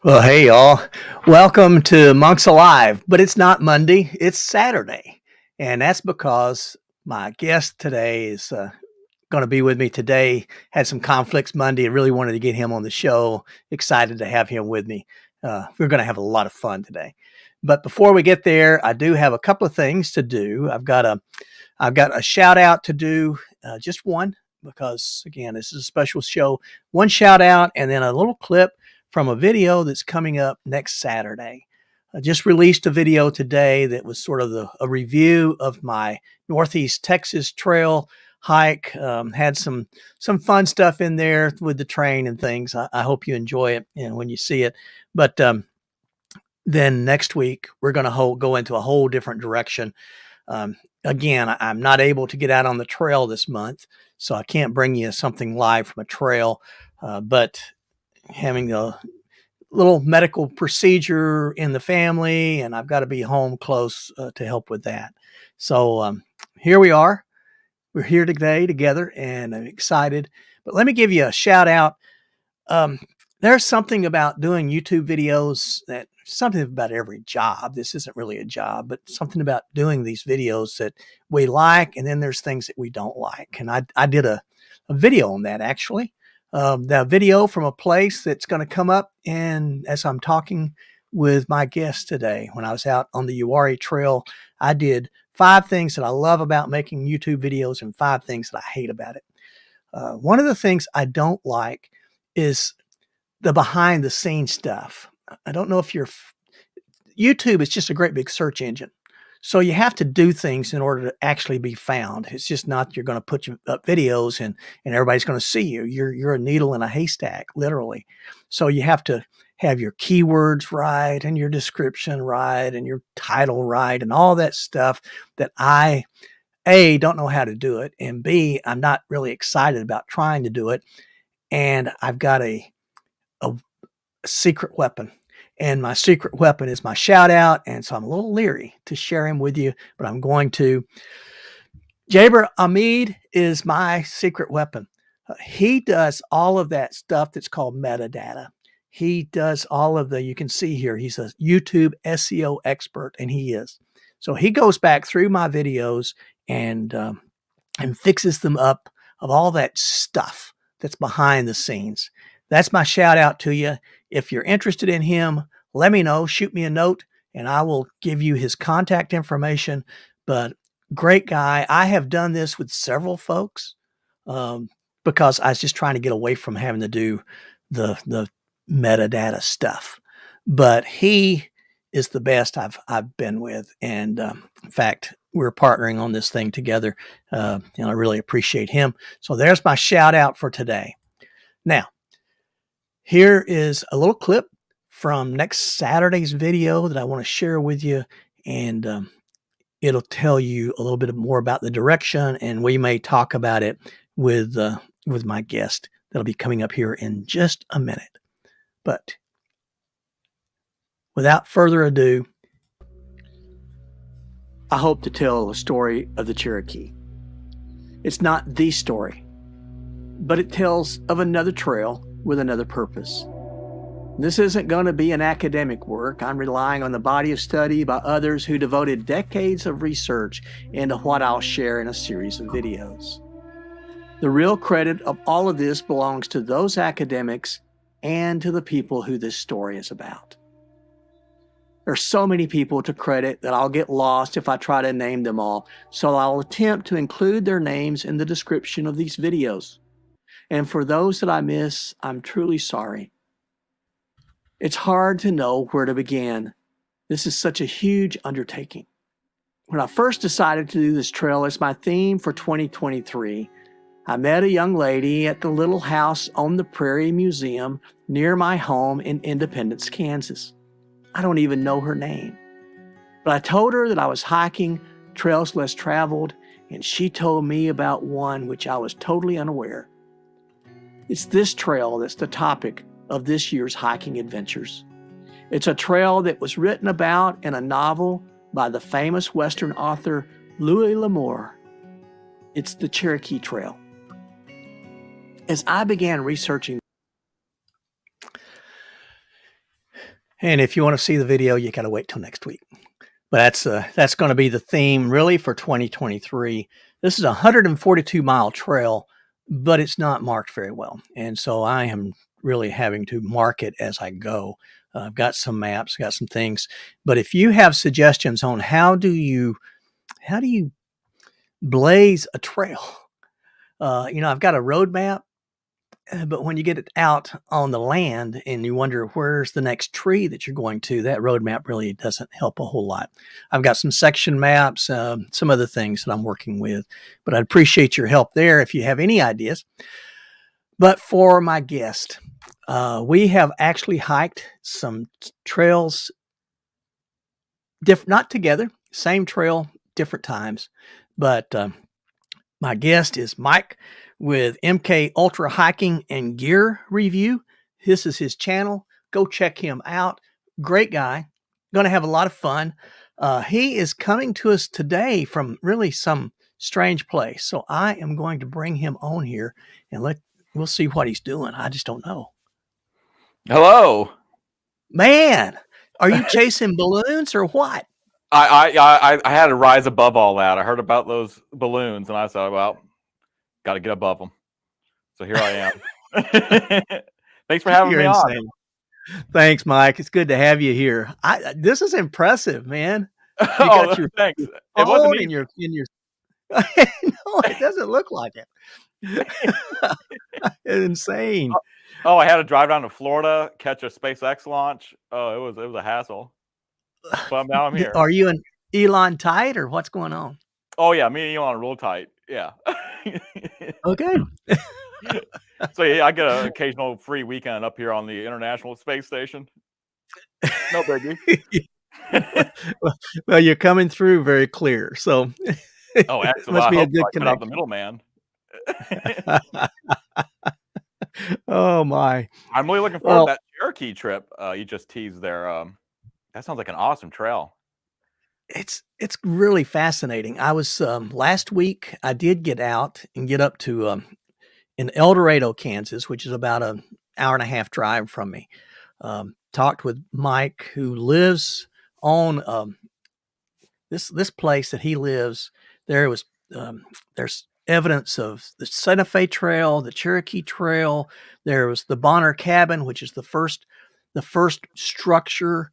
Well, hey, y'all. Welcome to Monks Alive, but it's not Monday, it's Saturday. And that's because my guest today is going to be with me today. Had some conflicts Monday and really wanted to get him on the show. Excited to have him with me. We're going to have a lot of fun today. But before we get there, I do have a couple of things to do. I've got a shout out to do, just one, because again, this is a special show. One shout out and then a little clip from a video that's coming up next Saturday. I just released a video today that was sort of a review of my Northeast Texas trail hike. Had some fun stuff in there with the train and things. I hope you enjoy it and when you see it. But then next week we're going to go into a whole different direction. Again, I'm not able to get out on the trail this month, so I can't bring you something live from a trail. But having a little medical procedure in the family, and I've got to be home close to help with that. So here we are. We're here today together, and I'm excited. But let me give you a shout out. There's something about doing YouTube videos something about every job. This isn't really a job, but something about doing these videos that we like, and then there's things that we don't like. And I did a video on that, actually. The video from a place that's going to come up, and as I'm talking with my guest today, when I was out on the Uwharrie Trail, I did 5 things that I love about making YouTube videos and 5 things that I hate about it. One of the things I don't like is the behind the scenes stuff. I don't know if YouTube is just a great big search engine. So you have to do things in order to actually be found. It's just not you're going to put up videos and everybody's going to see you. You're a needle in a haystack, literally. So you have to have your keywords right and your description right and your title right and all that stuff that I, A, don't know how to do it, and B, I'm not really excited about trying to do it. And I've got a secret weapon. And my secret weapon is my shout out. And so I'm a little leery to share him with you, but I'm going to. Jaber Ahmed is my secret weapon. He does all of that stuff that's called metadata. He does all of you can see here, he's a YouTube SEO expert, and he is. So he goes back through my videos and fixes them up of all that stuff that's behind the scenes. That's my shout out to you. If you're interested in him, let me know. Shoot me a note, and I will give you his contact information. But great guy. I have done this with several folks because I was just trying to get away from having to do the metadata stuff. But he is the best I've been with, and in fact, we're partnering on this thing together, and I really appreciate him. So there's my shout out for today. Now, here is a little clip from next Saturday's video that I want to share with you, and it'll tell you a little bit more about the direction, and we may talk about it with my guest that'll be coming up here in just a minute. But without further ado, I hope to tell a story of the Cherokee. It's not the story, but it tells of another trail with another purpose. This isn't going to be an academic work. I'm relying on the body of study by others who devoted decades of research into what I'll share in a series of videos. The real credit of all of this belongs to those academics and to the people who this story is about. There's so many people to credit that I'll get lost if I try to name them all, so I'll attempt to include their names in the description of these videos. And for those that I miss, I'm truly sorry. It's hard to know where to begin. This is such a huge undertaking. When I first decided to do this trail as my theme for 2023, I met a young lady at the Little House on the Prairie Museum near my home in Independence, Kansas. I don't even know her name. But I told her that I was hiking trails less traveled, and she told me about one which I was totally unaware. It's this trail that's the topic of this year's hiking adventures. It's a trail that was written about in a novel by the famous Western author Louis L'Amour. It's the Cherokee Trail. As I began researching, And if you want to see the video, you got to wait till next week. But that's going to be the theme really for 2023. This is a 142-mile trail, but it's not marked very well. And so I am really having to mark it as I go. I've got some maps, got some things. But if you have suggestions on how do you blaze a trail, I've got a road map, but when you get it out on the land and you wonder where's the next tree that you're going to, that road map really doesn't help a whole lot. I've got some section maps, some other things that I'm working with, but I'd appreciate your help there if you have any ideas. But for my guest, we have actually hiked some trails, not together, same trail, different times, but my guest is Mike with MK Ultra Hiking and Gear Review. This is his channel. Go check him out. Great guy. Going to have a lot of fun. He is coming to us today from really some strange place. So I am going to bring him on here and we'll see what he's doing. I just don't know. Hello. Man, are you chasing balloons or what? I had to rise above all that. I heard about those balloons, and I thought, well, got to get above them. So here I am. Thanks for having me on. Thanks, Mike. It's good to have you here. This is impressive, man. You got your thanks. It wasn't in your. No, it doesn't look like it. Insane. Oh, I had to drive down to Florida, catch a SpaceX launch. Oh, it was a hassle. But now I'm here. Are you and Elon tight, or what's going on? Oh yeah, me and Elon are real tight. Yeah. Okay. So yeah, I get an occasional free weekend up here on the International Space Station. No biggie. Well, you're coming through very clear. So oh, excellent. Must be a good connection. Out the middleman. Oh my! I'm really looking forward to that Cherokee trip you just teased there. That sounds like an awesome trail. It's really fascinating. I was last week. I did get out and get up to in El Dorado, Kansas, which is about an hour and a half drive from me. Talked with Mike, who lives on this place that he lives. There's evidence of the Santa Fe Trail, the Cherokee Trail. There was the Bonner Cabin, which is the first structure,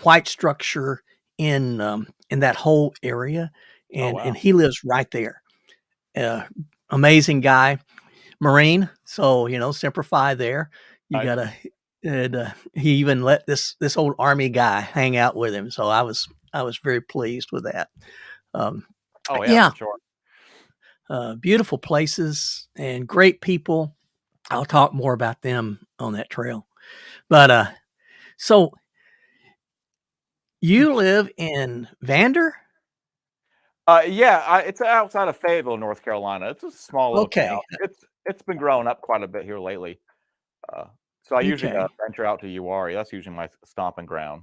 white structure in that whole area, and and he lives right there. Amazing guy, Marine. So Semper Fi there. You gotta. And he even let this old Army guy hang out with him. So I was very pleased with that. For sure. Beautiful places and great people. I'll talk more about them on that trail. But so you live in Vander? Yeah, it's outside of Fayetteville, North Carolina. It's a small little town. It's been growing up quite a bit here lately. So I usually venture out to Uwharrie. That's usually my stomping ground.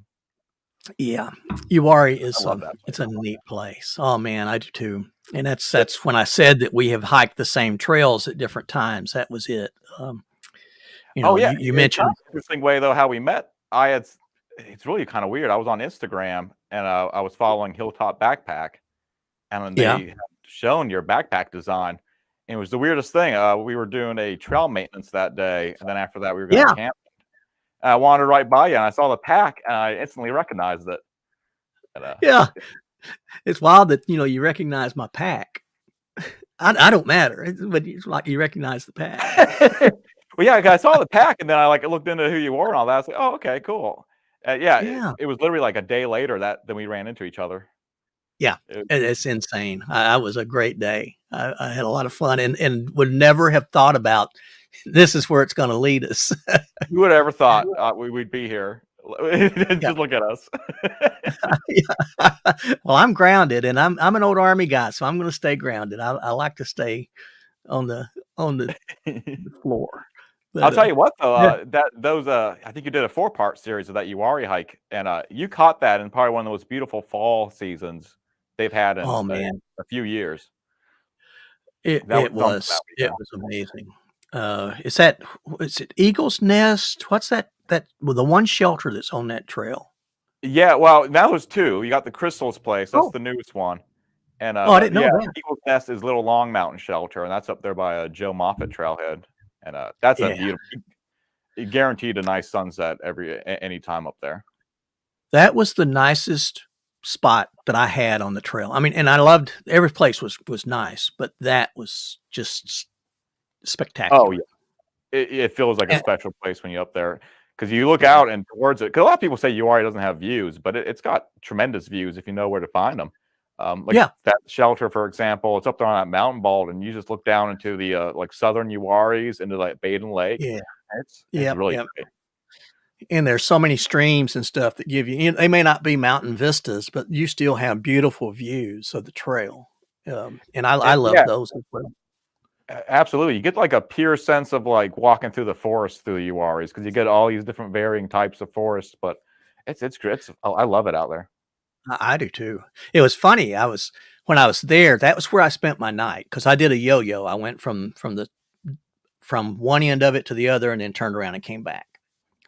Yeah, Uwharrie is it's a neat place. Oh man, I do too. And that's when I said that we have hiked the same trails at different times. That was it. You mentioned interesting way though how we met. It's really kind of weird. I was on Instagram and I was following Hilltop Backpack, and they had shown your backpack design. And it was the weirdest thing. We were doing a trail maintenance that day, and then after that, we were going to camp. And I wandered right by you, and I saw the pack, and I instantly recognized it. And, it's wild that you recognize my pack. I don't matter, but it's like you recognize the pack. Well, yeah, I saw the pack, and then I looked into who you were and all that. I was like, oh, okay, cool. It was literally like a day later that we ran into each other. Yeah, it's insane. I was a great day. I had a lot of fun and would never have thought about this is where it's going to lead us. Who would have ever thought we'd be here? Just look at us. Well, I'm grounded, and I'm an old Army guy, so I'm going to stay grounded. I like to stay on the floor. But, I'll tell you what, though, I think you did a 4-part series of that Uwharrie hike, and you caught that in probably one of the most beautiful fall seasons they've had in a few years. It was amazing. Is it Eagle's Nest? What's that the one shelter that's on that trail? Yeah, well, now there's two. You got the Crystals place. That's Oh. the newest one. And Oh, I but didn't know yeah, that. Eagle's Nest is Little Long Mountain Shelter, and that's up there by Joe Moffett Trailhead. And that's a Yeah. beautiful. Guaranteed a nice sunset any time up there. That was the nicest spot that I had on the trail. I mean, and I loved every place was nice, but that was just spectacular. Oh yeah, it feels like a And special place when you're up there because you look out and towards it. Because a lot of people say Uwharrie doesn't have views, but it's got tremendous views if you know where to find them. Like that shelter, for example, it's up there on that mountain bald, and you just look down into the like southern Uwharries into like Baden Lake. Yeah. It's really great. And there's so many streams and stuff that give you, they may not be mountain vistas, but you still have beautiful views of the trail. And I love those as well. Absolutely. You get like a pure sense of like walking through the forest through the Uwharries because you get all these different varying types of forests, but it's great. I love it out there. I do too. It was funny. When I was there, that was where I spent my night because I did a yo-yo. I went from one end of it to the other and then turned around and came back.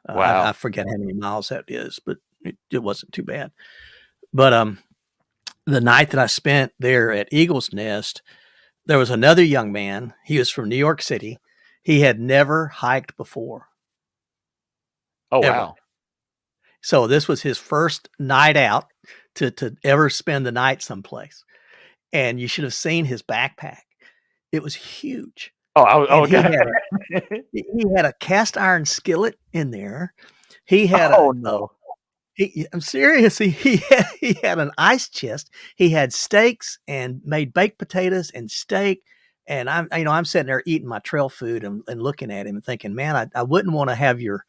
Wow. I forget how many miles that is, but it wasn't too bad. But the night that I spent there at Eagle's Nest, there was another young man. He was from New York City. He had never hiked before. Oh, ever. wow. So this was his first night out to ever spend the night someplace. And you should have seen his backpack. It was huge. Oh, okay. He had a cast iron skillet in there. He had no. I'm serious. He had an ice chest. He had steaks and made baked potatoes and steak. And I'm sitting there eating my trail food and looking at him and thinking, man, I wouldn't want to have your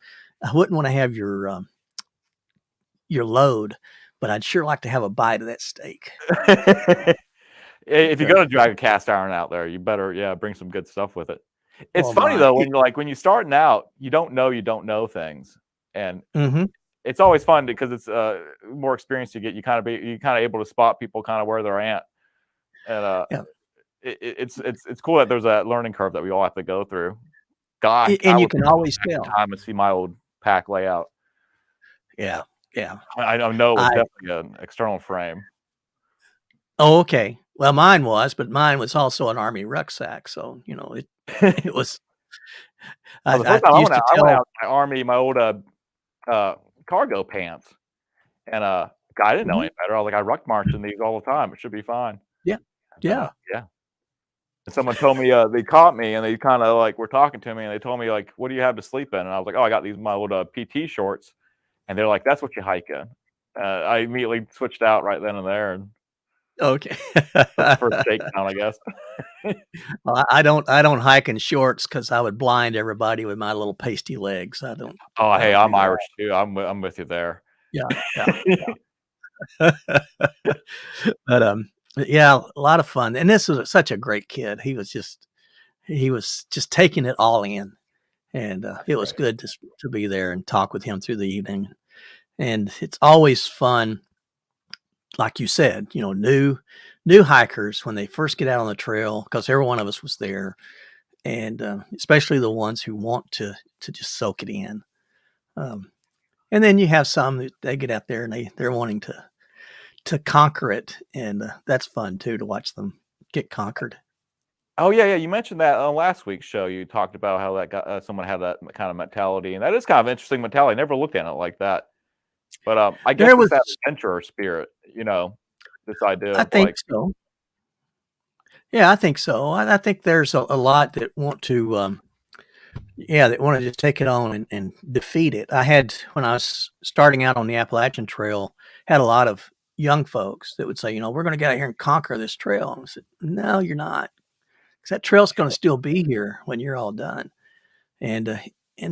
load, but I'd sure like to have a bite of that steak. If you're gonna drag a cast iron out there, you better bring some good stuff with it. It's funny though when you're starting out, you don't know things, and it's always fun because it's more experience you get. You kind of able to spot people kind of where they're at, and it's cool that there's that learning curve that we all have to go through. God, and you can always tell. Time to see my old pack layout. Yeah. I know it was definitely an external frame. Oh, okay. Well, mine was also an Army rucksack, so it was. The first time I went out my old cargo pants, and I didn't know any better. I was like, I ruck march in these all the time. It should be fine. Yeah. And someone told me they caught me, and they kind of like were talking to me, and they told me like, "What do you have to sleep in?" And I was like, "Oh, I got my old PT shorts." And they're like, "That's what you hike in." I immediately switched out right then and there. And okay. First shakedown, I guess. Well, I don't hike in shorts because I would blind everybody with my little pasty legs. I don't. Oh, hey, I'm Irish too. I'm with you there. Yeah. But a lot of fun. And this was such a great kid. He was just taking it all in, and it was good to be there and talk with him through the evening. And it's always fun, like you said, new hikers when they first get out on the trail, because every one of us was there, and especially the ones who want to just soak it in. And then you have some that they get out there and they're wanting to conquer it, and that's fun too, to watch them get conquered. Oh yeah. You mentioned that on last week's show. You talked about how that someone had that kind of mentality, and that is kind of interesting mentality. I never looked at it like that, but I guess it's that adventurer spirit. This idea. I think so. Yeah, I think so. I think there's a lot that want to, that want to just take it on and defeat it. I had, when I was starting out on the Appalachian Trail, had a lot of young folks that would say, we're going to get out here and conquer this trail. And I said, no, you're not. Because that trail's going to still be here when you're all done. And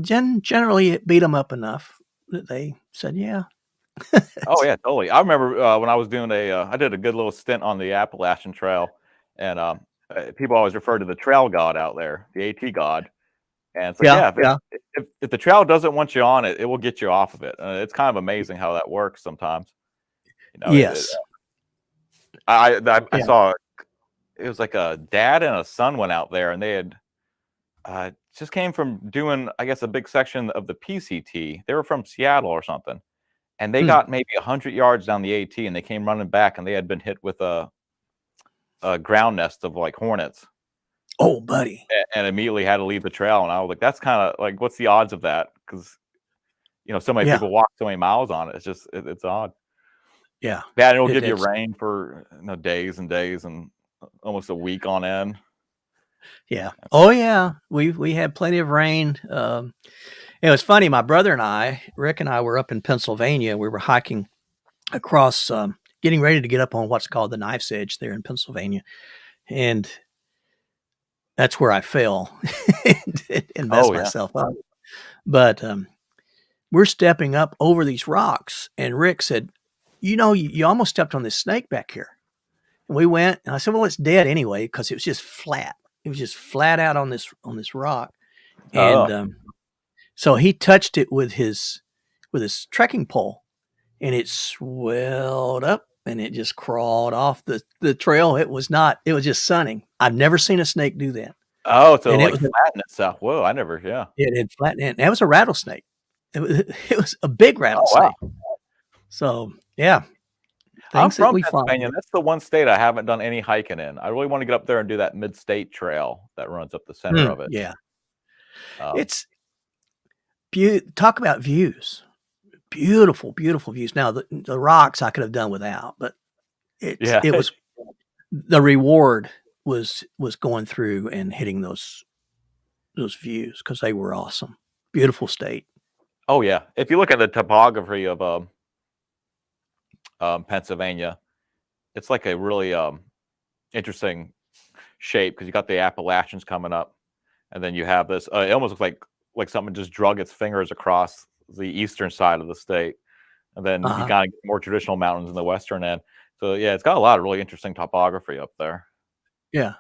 generally it beat them up enough that they said, yeah. Oh yeah, totally. I remember when I was doing I did a good little stint on the Appalachian Trail, and people always refer to the trail god out there, the AT god. And it's like, if the trail doesn't want you on it, it will get you off of it. It's kind of amazing how that works sometimes. Yes. I saw it was like a dad and a son went out there, and they had Just came from doing, I guess, a big section of the PCT. They were from Seattle or something, and they Hmm. got maybe 100 yards down the AT, and they came running back, and they had been hit with a ground nest of like hornets, Oh, buddy. and immediately had to leave the trail. And I was like, that's kind of like, what's the odds of that? Because so many Yeah. people walk so many miles on it. It's just it's odd. Yeah. Yeah, and it'll It give you is. rain for days and days and almost a week on end. Yeah. Oh, yeah. We had plenty of rain. It was funny. My brother and I, Rick and I, were up in Pennsylvania. We were hiking across, getting ready to get up on what's called the Knife's Edge there in Pennsylvania, and that's where I fell and messed Oh yeah. myself up. But we're stepping up over these rocks, and Rick said, you almost stepped on this snake back here." And we went, and I said, "Well, it's dead anyway because it was just flat. It was just flat out on this rock." And Oh. so he touched it with his trekking pole, and it swelled up and it just crawled off the trail. It was not. It was just sunning. I've never seen a snake do that, Oh, so and like flatten itself. Whoa, I never. Yeah. it had flattened. And that was a rattlesnake. It was a big Oh wow. rattlesnake. So yeah, I'm things that from we Pennsylvania, find. and that's the one state I haven't done any hiking in. I really want to get up there and do that mid-state trail that runs up the center of it. Yeah, Um, it's talk about views. Beautiful, beautiful views. Now the rocks I could have done without, but yeah. it was the reward was going through and hitting those views because they were awesome. Beautiful state. Oh yeah. If you look at the topography of Pennsylvania, it's like a really interesting shape because you got the Appalachians coming up, and then you have this. It almost looks like something just drug its fingers across the eastern side of the state, and then you Uh-huh. got more traditional mountains in the western end. So yeah, it's got a lot of really interesting topography up there. Yeah.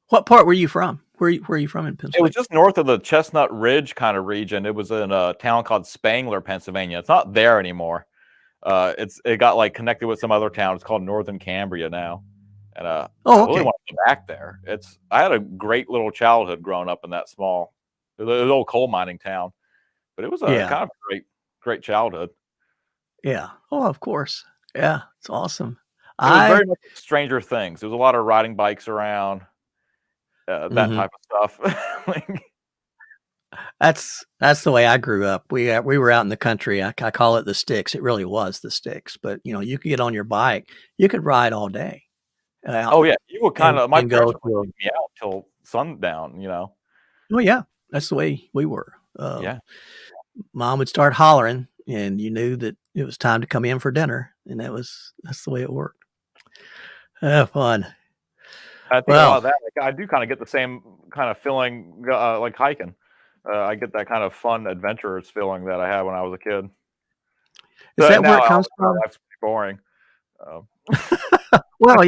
What part were you from? Where are you from in It was Pennsylvania? just north of the Chestnut Ridge kind of region. It was in a town called Spangler, Pennsylvania. It's not there anymore. It got like connected with some other town. It's called Northern Cambria now, and I Oh, really okay. want to go back there. I had a great little childhood growing up in that small, it was an old coal mining town, but it was a Yeah. kind of great childhood. Yeah. Oh, of course. Yeah. It's awesome. It was I very much Stranger Things. There was a lot of riding bikes around, that mhm. type of stuff. Like, That's the way I grew up. We were out in the country. I call it the sticks. It really was the sticks. But you could get on your bike. You could ride all day out oh yeah, you would kind and of. My go parents would to. take me out till sundown. Oh yeah, that's the way we were. Yeah. Mom would start hollering, and you knew that it was time to come in for dinner, and that's the way it worked. Fun. I think a lot Well, of that, like, I do kind of get the same kind of feeling, like hiking. I get that kind of fun, adventurous feeling that I had when I was a kid. is that where Now, it comes obviously, my from? life's pretty boring. Um, Well, right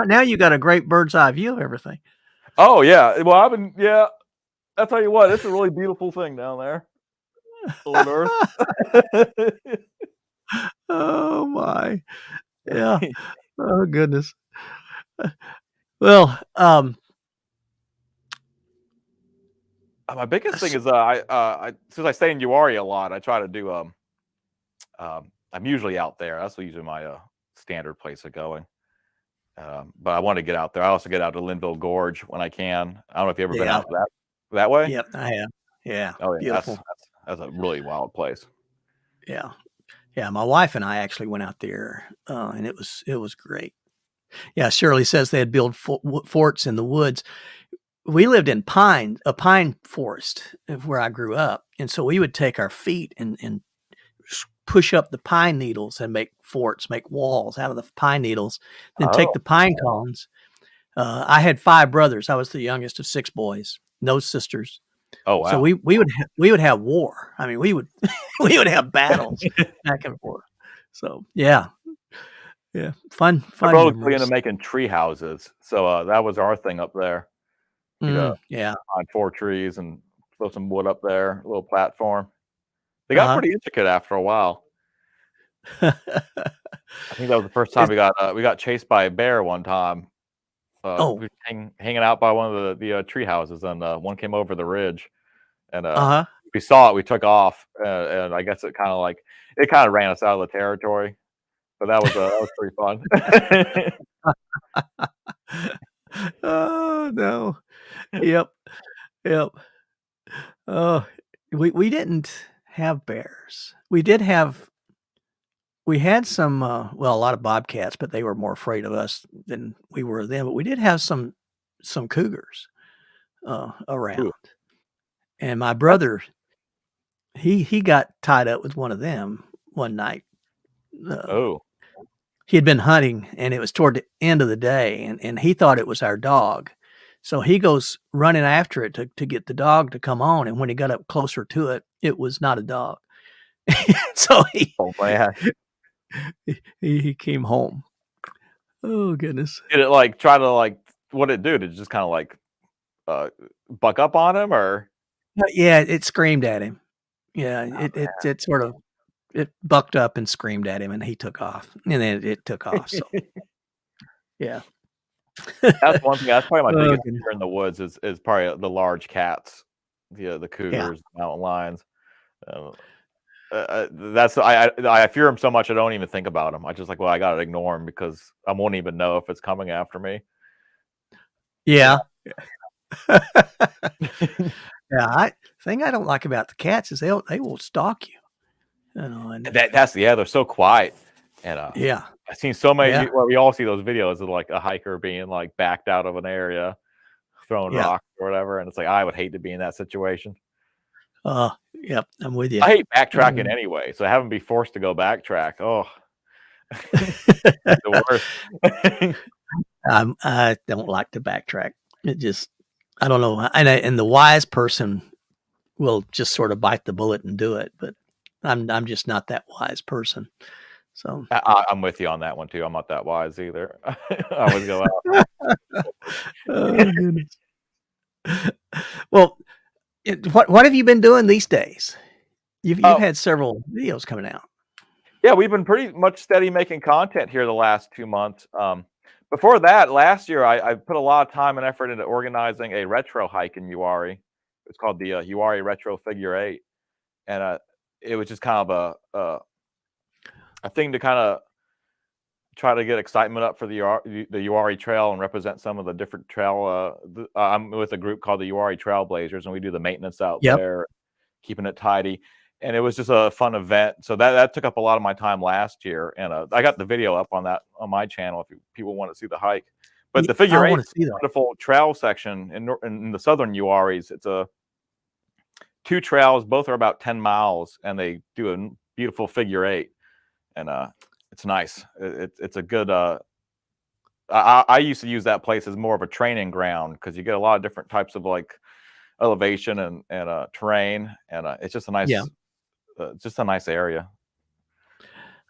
now you got a great bird's eye view of everything. oh yeah, well, yeah. I'll tell you what, it's a really beautiful thing down there on Earth. Oh my, yeah. Oh goodness. Well, My biggest thing s- is, I since I stay in Uwharrie a lot, I try to do I'm usually out there. That's usually my standard place of going. But I want to get out there. I also get out to Linville Gorge when I can. I don't know if you ever been yeah, out that way. yep, I have. Yeah, Oh yeah, that's beautiful. that's that's a really wild place. Yeah, yeah. My wife and I actually went out there, and it was great. Yeah, Shirley says they had built forts in the woods. We lived in a pine forest of where I grew up, and so we would take our feet and push up the pine needles and make forts, make walls out of the pine needles. Then take Oh, the pine cones. I had 5 brothers. I was the youngest of 6 boys, no sisters. oh So wow. we would have war. I mean, we would we would have battles back and forth. So yeah, yeah, My fun brother's really into memories. making tree houses, so that was our thing up there. He'd Yeah. find 4 trees and throw some wood up there, a little platform. They got Uh pretty intricate after a while. huh. I think that was the first time It's we got chased by a bear one time. Oh, we were hanging out by one of the tree houses, and one came over the ridge, and uh-huh. we saw it. We took off, and I guess it kind of ran us out of the territory. But that was pretty fun. Oh, no. Yep, yep. Oh, we didn't have bears. We had some, well, a lot of bobcats, but they were more afraid of us than we were of them, but we did have some cougars, around, Ooh, and my that's brother, he got tied up with one of them one night. Uh, oh, he had been hunting, and it was toward the end of the day, and he thought it was our dog. So he goes running after it to get the dog to come on, and when he got up closer to it, it was not a dog. So oh man. he came home. Oh, goodness. Did it like try to like what did it do? Did it just kind of like uh buck up on him or Yeah, it screamed at him. Yeah, oh it sort of it bucked up and screamed at him, and he took off, and then it took off, so, man. yeah. That's one thing. That's probably my Oh, biggest goodness. fear in the woods is probably the large cats, the Yeah. cougars, the mountain lions. Uh, that's I fear them so much I don't even think about them. I just like well I gotta ignore them because I won't even know if it's coming after me. You Yeah. know, Yeah, thing I don't like about the cats is they will stalk you, and that's yeah they're so quiet and yeah, I've seen so yeah, many. Well, we all see those videos of like a hiker being like backed out of an area, throwing yeah. rocks or whatever, and it's like I would hate to be in that situation. Yep, I'm with you. I hate I'm backtracking with anyway, so having to be forced to go backtrack, oh, you. the worst. I don't like to backtrack. It just I don't know, and the wise person will just sort of bite the bullet and do it, but I'm just not that wise person. So, I'm with you on that one too. I'm not that wise either. I always go out. oh goodness. Well, what have you been doing these days? You've Oh, had several videos coming out. yeah, we've been pretty much steady making content here the last 2 months. Before that, last year I put a lot of time and effort into organizing a retro hike in Uwari. It's called the Uwari Retro Figure Eight, and it was just kind of a thing to kind of try to get excitement up for the Uwari Trail and represent some of the different trail. I'm with a group called the Uwari Trailblazers, and we do the maintenance out Yep. there, keeping it tidy. And it was just a fun event. So that took up a lot of my time last year, and I got the video up on that on my channel if people want to see the hike. But the I figure want eight, to see that. wonderful trail section in the southern Uwaris. It's a two trails, both are about 10 miles, and they do a beautiful figure eight, and it's nice. It's a good. I used to use that place as more of a training ground because you get a lot of different types of like elevation and terrain, and it's Yeah, just a nice area.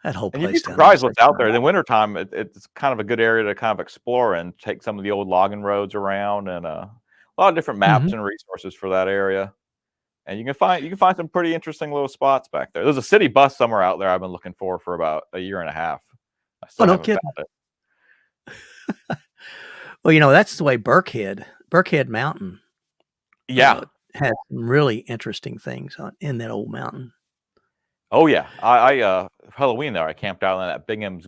that whole And you'd be place down there surprised is what's out excellent. there. In the wintertime, it's kind of a good area to kind of explore and take some of the old logging roads around, and a lot of different maps Mhm. and resources for that area. And you can find some pretty interesting little spots back there. There's a city bus somewhere out there I've been looking for about a year and a half. I Oh, still no haven't kidding. found it. Well, that's the way Burkhead Mountain, Yeah. has some really interesting things in that old mountain. Oh yeah. I Halloween there. I camped out in that Bingham's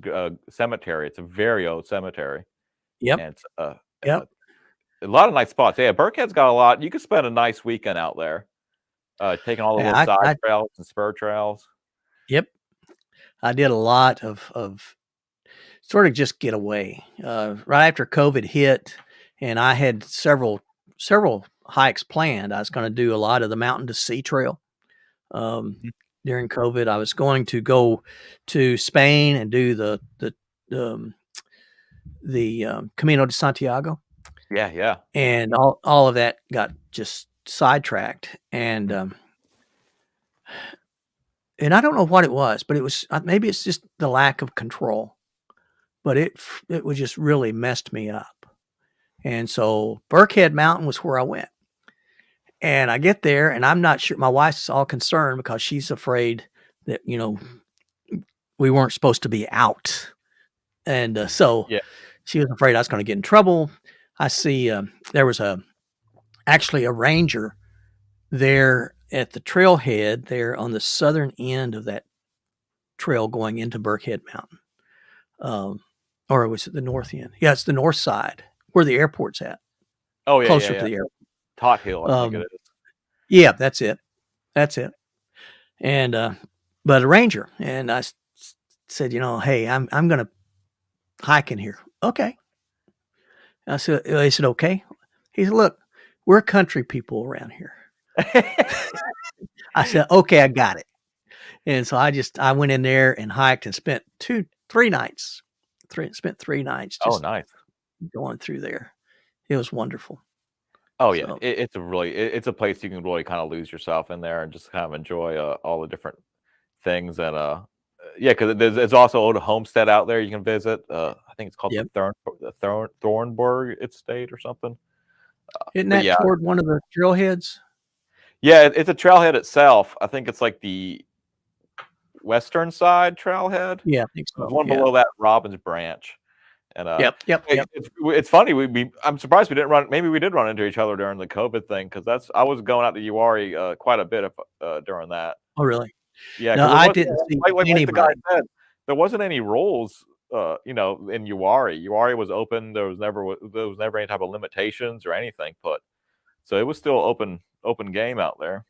cemetery. It's a very old cemetery, Yep, and it's yep. a lot of nice spots. Yeah, Burkhead's got a lot. You could spend a nice weekend out there, taking all the little Yeah, side I trails and spur trails. yep. I did a lot of sort of just get away. Right after COVID hit, and I had several hikes planned. I was going to do a lot of the Mountain to Sea Trail. Um, Mhm. During COVID, I was going to go to Spain and do um, the Camino de Santiago, Yeah, yeah. and all of that got just sidetracked. Mhm. And I don't know what it was, but it was maybe it's just the lack of control, but it was just really messed me up. And so Burkhead Mountain was where I went. And I get there and I'm not sure, my wife's all concerned because she's afraid that, we weren't supposed to be out. And so Yeah. she was afraid I was going to get in trouble. I see there was actually a ranger there at the trailhead there on the southern end of that trail going into Burkhead Mountain. Or was it the north end? Yeah, it's the north side where the airport's at, Oh yeah, yeah, closer to yeah. the airport. Tot Hill, I think it is. Yeah, that's it. That's it. And but a ranger, and I said, hey, I'm going to hike in here. Okay. I said, he said, okay. He said, look, we're country people around here. I said, okay, I got it. And so I went in there and hiked and spent 3 nights. Spent 3 nights Oh, just nice. going through there. It was wonderful. Oh yeah, So, it's a place you can really kind of lose yourself in there and just kind of enjoy all the different things. And yeah, because there's also old homestead out there you can visit. I think it's called yep. the Thornburg Estate or something. Isn't But that yeah, toward one of the trailheads? yeah, it's a trailhead itself. I think it's like the western side trailhead. Yeah, I think There's so. one Yeah. below that, Robbins Branch. And Yep. it's funny. I'm surprised we didn't run. Maybe we did run into each other during the COVID thing, because I was going out to Uwharrie quite a bit during that. Oh, really? Yeah, No, because I didn't see like the guy anybody. said, there wasn't any rules. In Uwharrie. Uwharrie was open. There was never any type of limitations or anything put. So it was still open game out there.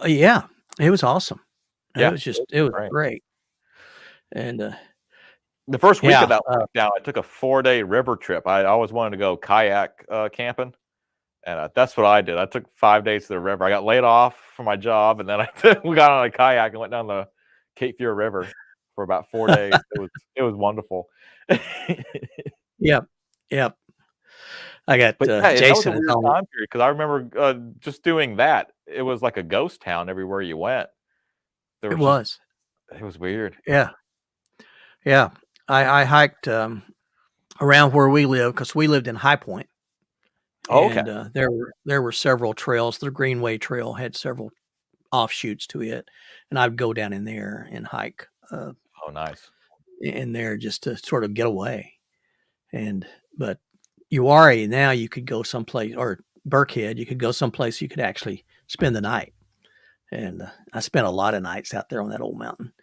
Yeah, it was awesome. Yeah, It was great. And the first week of yeah, that lockdown, I took a 4-day river trip. I always wanted to go kayak camping, and that's what I did. I took 5 days to the river. I got laid off from my job, and then we got on a kayak and went down the Cape Fear River for about 4 days. It was wonderful. yep, yep. I got But yeah, that was a Jason at weird home. time period, because I remember just doing that. It was like a ghost town everywhere you went. There It was just was. it was weird. Yeah, yeah. I hiked around where we live because we lived in High Point, Oh, okay. and there were several trails. The Greenway Trail had several offshoots to it, and I'd go down in there and hike Oh, nice. in there just to sort of get away. But Uwharrie, now you could go someplace, or Burkhead, you could go someplace you could actually spend the night. And I spent a lot of nights out there on that old mountain.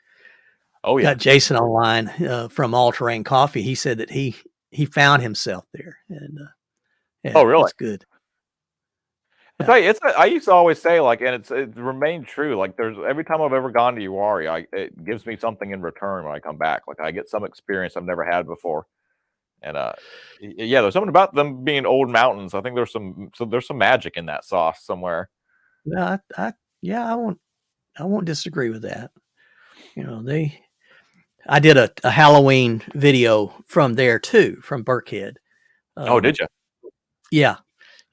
Oh, yeah. Got Jason online from All Terrain Coffee. He said that he found himself there, and yeah, Oh, really? it's good. I tell you, I used to always say, like, and it remained true. Like, there's every time I've ever gone to Uwharrie, it gives me something in return when I come back. Like, I get some experience I've never had before. And yeah, there's something about them being old mountains. I think there's some magic in that sauce somewhere. Yeah, yeah, I won't disagree with that. I did a Halloween video from there too, from Burkhead. Oh, did you? Yeah,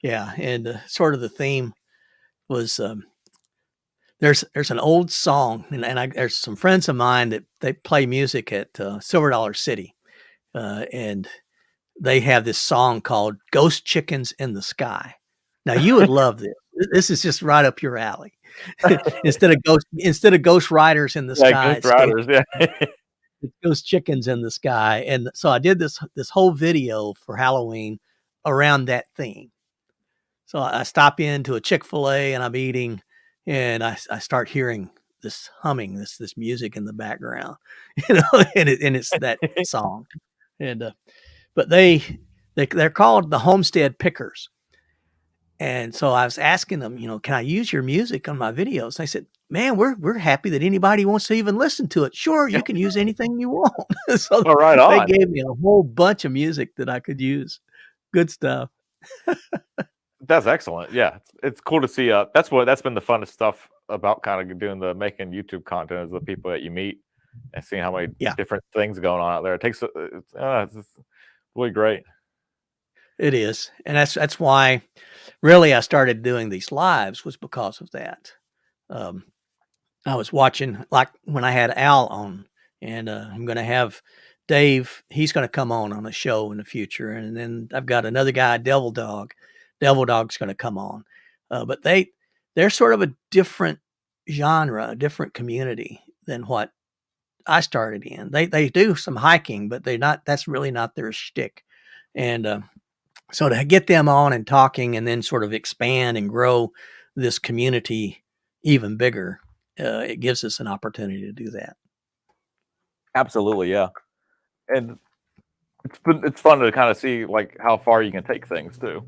yeah, and sort of the theme was there's an old song, and there's some friends of mine that they play music at Silver Dollar City, and they have this song called "Ghost Chickens in the Sky." Now you would love this. This is just right up your alley. instead of ghost riders in the sky, Ghost Riders, yeah. it's ghost chickens in the sky. And so I did this whole video for Halloween around that theme. So I stop into a Chick-fil-A and I'm eating, and I start hearing this humming, this music in the background, and it's that song. And but they're called the Homestead Pickers. And so I was asking them, can I use your music on my videos? They said, man, we're happy that anybody wants to even listen to it. Sure, you can use anything you want. So Oh, right they on. gave me a whole bunch of music that I could use. Good stuff. That's excellent. Yeah, it's cool to see. That's been the funnest stuff about kind of doing the making YouTube content, is the people that you meet and seeing how many different things going on out there. It takes it's really great. It is, and that's why really I started doing these lives, was because of that. I was watching, like when I had Al on, and I'm going to have Dave. He's going to come on a show in the future, and then I've got another guy, Devil Dog. Devil Dog's going to come on, but they're sort of a different genre, a different community than what I started in. They do some hiking, but they're not. That's really not their shtick, and So to get them on and talking and then sort of expand and grow this community even bigger, it gives us an opportunity to do that. Absolutely, yeah. And it's fun to kind of see like how far you can take things too.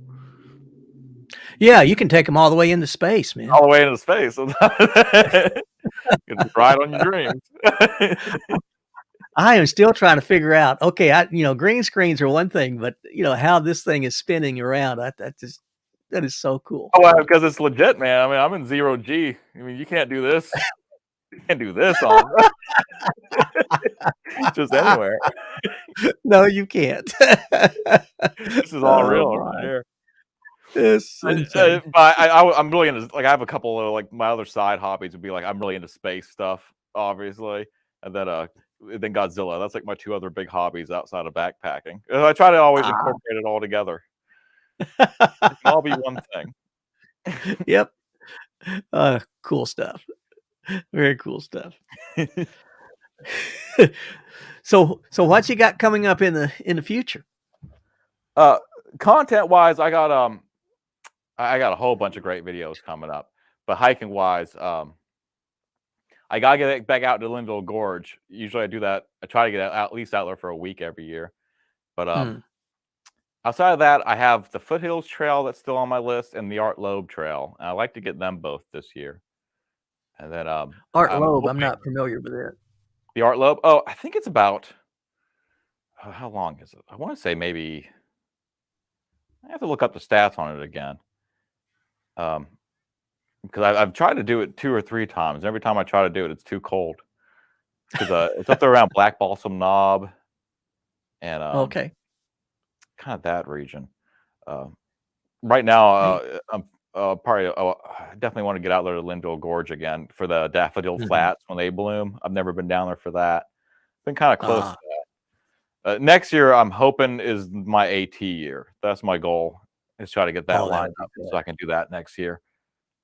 Yeah, you can take them all the way into space, man. All the way into space. You can ride on your dreams. I am still trying to figure out. Okay, green screens are one thing, but how this thing is spinning around. That is so cool. Oh, because it's legit, man. I mean, I'm in 0G. I mean, you can't do this. You can't do this on just anywhere. No, you can't. This is all real right here. It's insane. But I'm really into, like, I have a couple of, like, my other side hobbies would be like I'm really into space stuff, obviously, and then Godzilla. That's like my two other big hobbies outside of backpacking. And I try to always incorporate it all together. It can all be one thing. Yep. Cool stuff. Very cool stuff. So what you got coming up in the future? Content wise, I got a whole bunch of great videos coming up. But hiking wise, I gotta get back out to Linville Gorge. Usually I do that. I try to get at least out there for a week every year. But outside of that, I have the Foothills Trail that's still on my list and the Art Loeb Trail. And I like to get them both this year. And then Art Loeb, I'm not familiar with it. The Art Loeb. Oh, I think it's about how long is it? I want to say maybe I have to look up the stats on it again. Because I've tried to do it 2 or 3 times. Every time I try to do it, it's too cold. Because it's up there around Black Balsam Knob and Okay. kind of that region. Right now, I'm probably I definitely want to get out there to Linville Gorge again for the daffodil flats when they bloom. I've never been down there for that. Been kind of close to that. Next year, I'm hoping is my AT year. That's my goal. Is try to get that lined up so I can do that next year.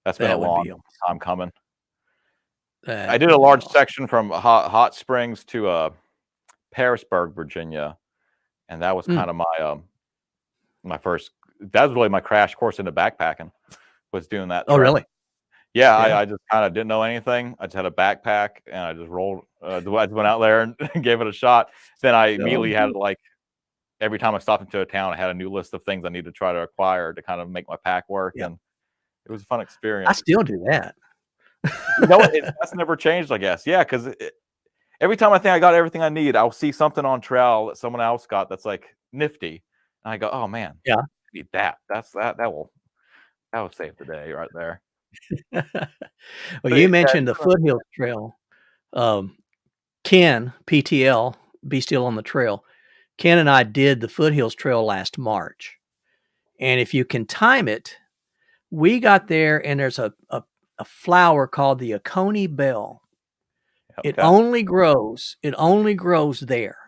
That's been a long time coming. I did a large section from Hot Springs to Parisburg, Virginia, and that was kind of my first. That was really my crash course into backpacking. Was doing that. Oh, really? Yeah, I just kind of didn't know anything. I just had a backpack and I just rolled. I just went out there and gave it a shot. Then I immediately had like every time I stopped into a town, I had a new list of things I need to try to acquire to kind of make my pack work, and it was a fun experience. I still do that. You know what? That's never changed, I guess. Yeah, because every time I think I got everything I need, I'll see something on trail that someone else got that's like nifty, and I go, "Oh man, yeah, I need that. That will save the day right there." Well, you mentioned the Foothills Trail. Ken PTL, Be Still on the Trail. Ken and I did the Foothills Trail last March, and if you can time it, we got there and there's a flower called the Oconee Bell. Okay. It only grows there.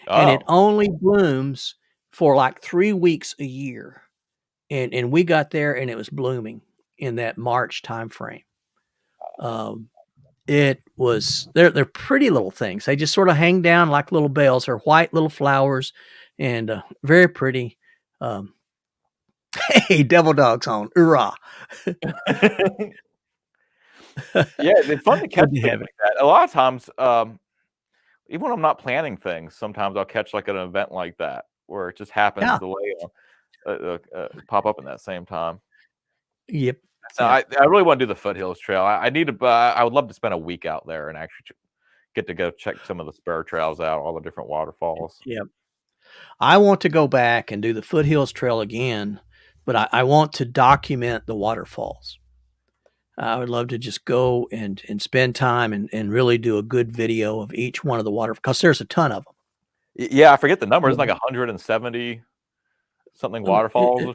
And it only blooms for like 3 weeks a year. And we got there and it was blooming in that March time frame. It was they're pretty little things. They just sort of hang down like little bells. They're white little flowers and very pretty. Hey, Devil Dog's on. Hoorah. Yeah, it's fun to catch things like that. A lot of times, even when I'm not planning things, sometimes I'll catch like an event like that where it just happens to pop up in that same time. Yep. So I really want to do the Foothills Trail. I need to. I would love to spend a week out there and actually get to go check some of the spur trails out, all the different waterfalls. Yep. I want to go back and do the Foothills Trail again, but I want to document the waterfalls. I would love to just go and spend time and really do a good video of each one of the waterfalls because there's a ton of them. Yeah, I forget the number. It's like 170 something waterfalls.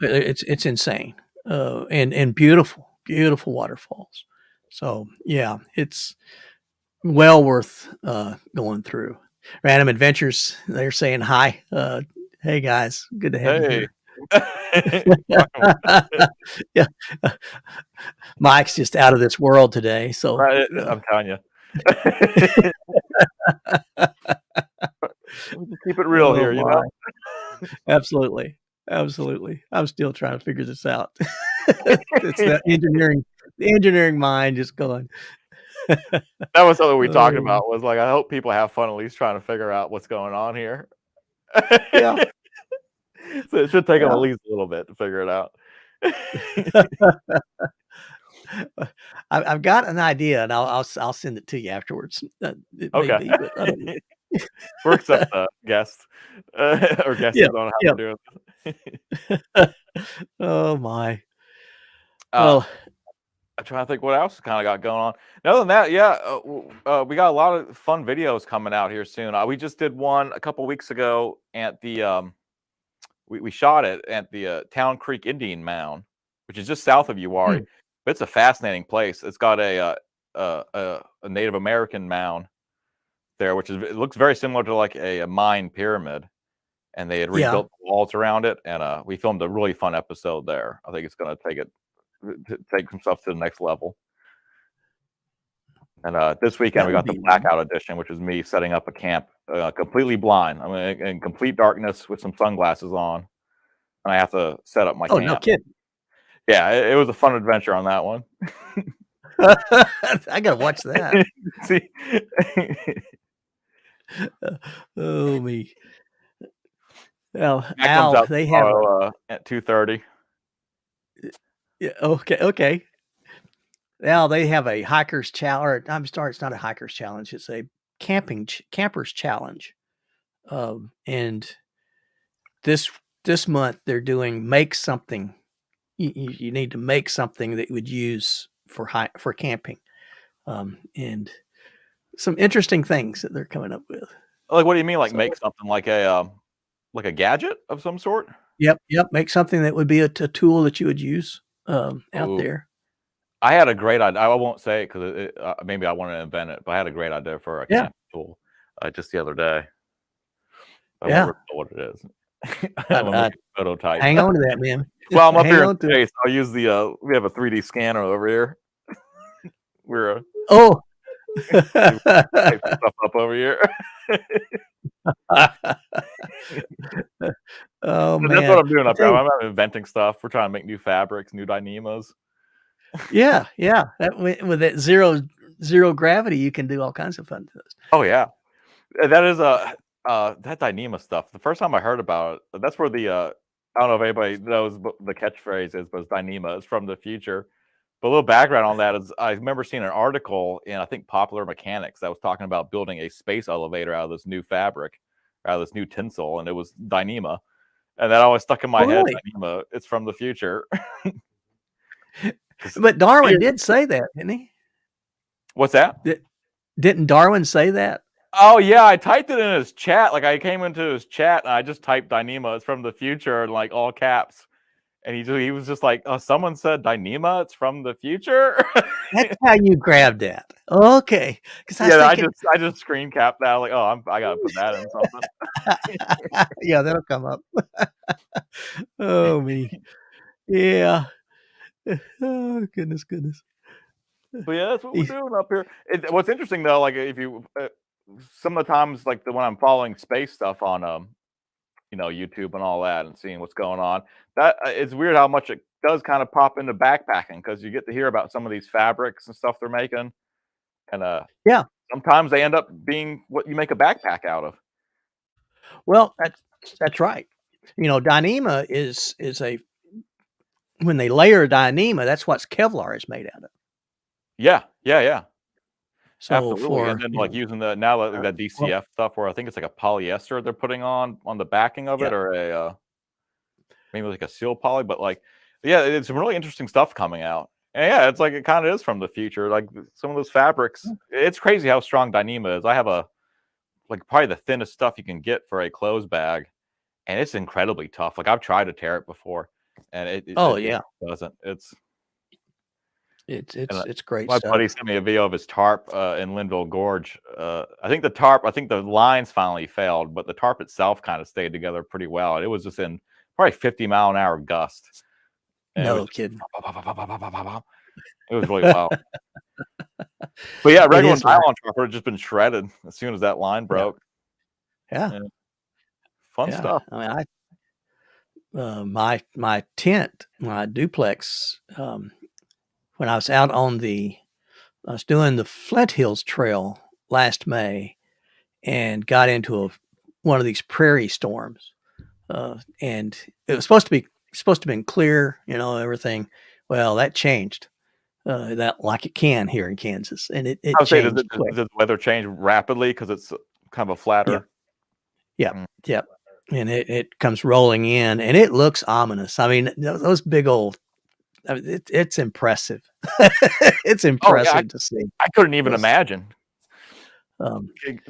It's insane and beautiful waterfalls. So yeah, it's well worth going through. Random Adventures, they're saying hi. Hey guys, good to have you here. Yeah, Mike's just out of this world today, so I'm telling you. Keep it real here, you know. Absolutely. Absolutely. I'm still trying to figure this out. It's the engineering mind just going. That was something we talked Oh, about, was like, I hope people have fun at least trying to figure out what's going on here. yeah, So it should take them yeah. at least a little bit to figure it out. I've got an idea, and I'll send it to you afterwards. It may Okay. be, but I don't know. We're accept guests or guesses Yeah, on how yeah. we're doing this. Oh my. Uh, Well, I'm trying to think what else kind of got going on. Other than that, yeah, we got a lot of fun videos coming out here soon. We just did one a couple weeks ago at the we shot it at the Town Creek Indian Mound, which is just south of Uwharrie. hmm, But it's a fascinating place. It's got a Native American mound there, which is, it looks very similar to like a mine pyramid, and they had yeah, rebuilt the walls around it. And we filmed a really fun episode there. I think it's going to take some stuff to the next level. And this weekend that we would got the be neat. blackout edition, which is me setting up a camp completely blind. I mean, in complete darkness with some sunglasses on, and I have to set up my Oh, no camp. kidding. Yeah, it was a fun adventure on that one. I gotta watch that. See, Oh, me. Well, that comes out They have a tomorrow at 2:30. yeah, okay. Now they have a hikers challenge. I'm sorry, it's not a hikers challenge. It's a campers challenge. And this month they're doing make something. You need to make something that you would use for camping. And some interesting things that they're coming up with. Like, what do you mean? Like, So make something like a gadget of some sort? yep, make something that would be a tool that you would use out Ooh, there. I had a great idea. I won't say it because maybe I want to invent it, but I had a great idea for a Yeah, camp tool just the other day. I won't yeah. reveal what it is. I, I'm gonna I, make a prototype. hang on to that, man. Well, I'm up Hang here in on to it. space. I'll use the we have a 3D scanner over here. We're Oh. type stuff up over here. Oh So that's what man. I'm doing I up tell here. you, I'm not inventing stuff. We're trying to make new fabrics, new dynemas. yeah, yeah. That with that zero gravity, you can do all kinds of fun things. Oh yeah, that is that dynema stuff. The first time I heard about it, that's where the I don't know if anybody knows what the catchphrase is, but it's Dyneema. It's from the future. But a little background on that is I remember seeing an article in, I think, Popular Mechanics that was talking about building a space elevator out of this new fabric, out of this new tinsel, and it was Dyneema. And that always stuck in my Oh, head. really? Dyneema, it's from the future. But Darwin did say that, didn't he? What's that? Didn't Darwin say that? Oh yeah, I typed it in his chat. Like I came into his chat and I just typed Dyneema, it's from the future, in like all caps. And he was just like, "Oh, someone said Dyneema, it's from the future." That's how you grabbed that. Okay, because I was Yeah, thinking, I just screen capped that. Like, oh, I gotta put that in something. yeah, that'll come up. Oh me, yeah. Oh goodness. But yeah, that's what we're He's- doing up here. What's interesting though, like if you some of the times, like the when I'm following space stuff on YouTube and all that, and seeing what's going on, that it's weird how much it does kind of pop into backpacking, because you get to hear about some of these fabrics and stuff they're making, and Yeah. sometimes they end up being what you make a backpack out of. Well, that's right. Dyneema is a when they layer Dyneema, that's what Kevlar is made out of. Yeah, So absolutely. And for then like using the now like that well, DCF stuff, where I think it's like a polyester they're putting on the backing of yeah. it, or a maybe like a seal poly, but like, yeah, it's some really interesting stuff coming out. And yeah, it's like it kind of is from the future. Like some of those fabrics, it's crazy how strong Dyneema is. I have like probably the thinnest stuff you can get for a clothes bag, and it's incredibly tough. Like I've tried to tear it before, and Oh it yeah, doesn't. And, it's great my stuff. buddy sent me a video of his tarp in Linville Gorge. I think the lines finally failed, but the tarp itself kind of stayed together pretty well. It was just in probably 50-mile-an-hour gusts. And it was No just, kidding. it was really wild. But yeah, It regular is like nylon tarp would have just been shredded as soon as that line yeah, broke. yeah, Yeah, fun yeah. stuff. I mean, my tent, my duplex, when I was out on I was doing the Flint Hills Trail last May and got into one of these prairie storms. And it was supposed to be clear, everything. Well, that changed. That like it can here in Kansas, and I it would say, does changed quick. the weather change rapidly because it's kind of a flatter? Yep, yep. And it comes rolling in, and it looks ominous. I mean, those big old. I mean, it's impressive. It's impressive to see. I couldn't even imagine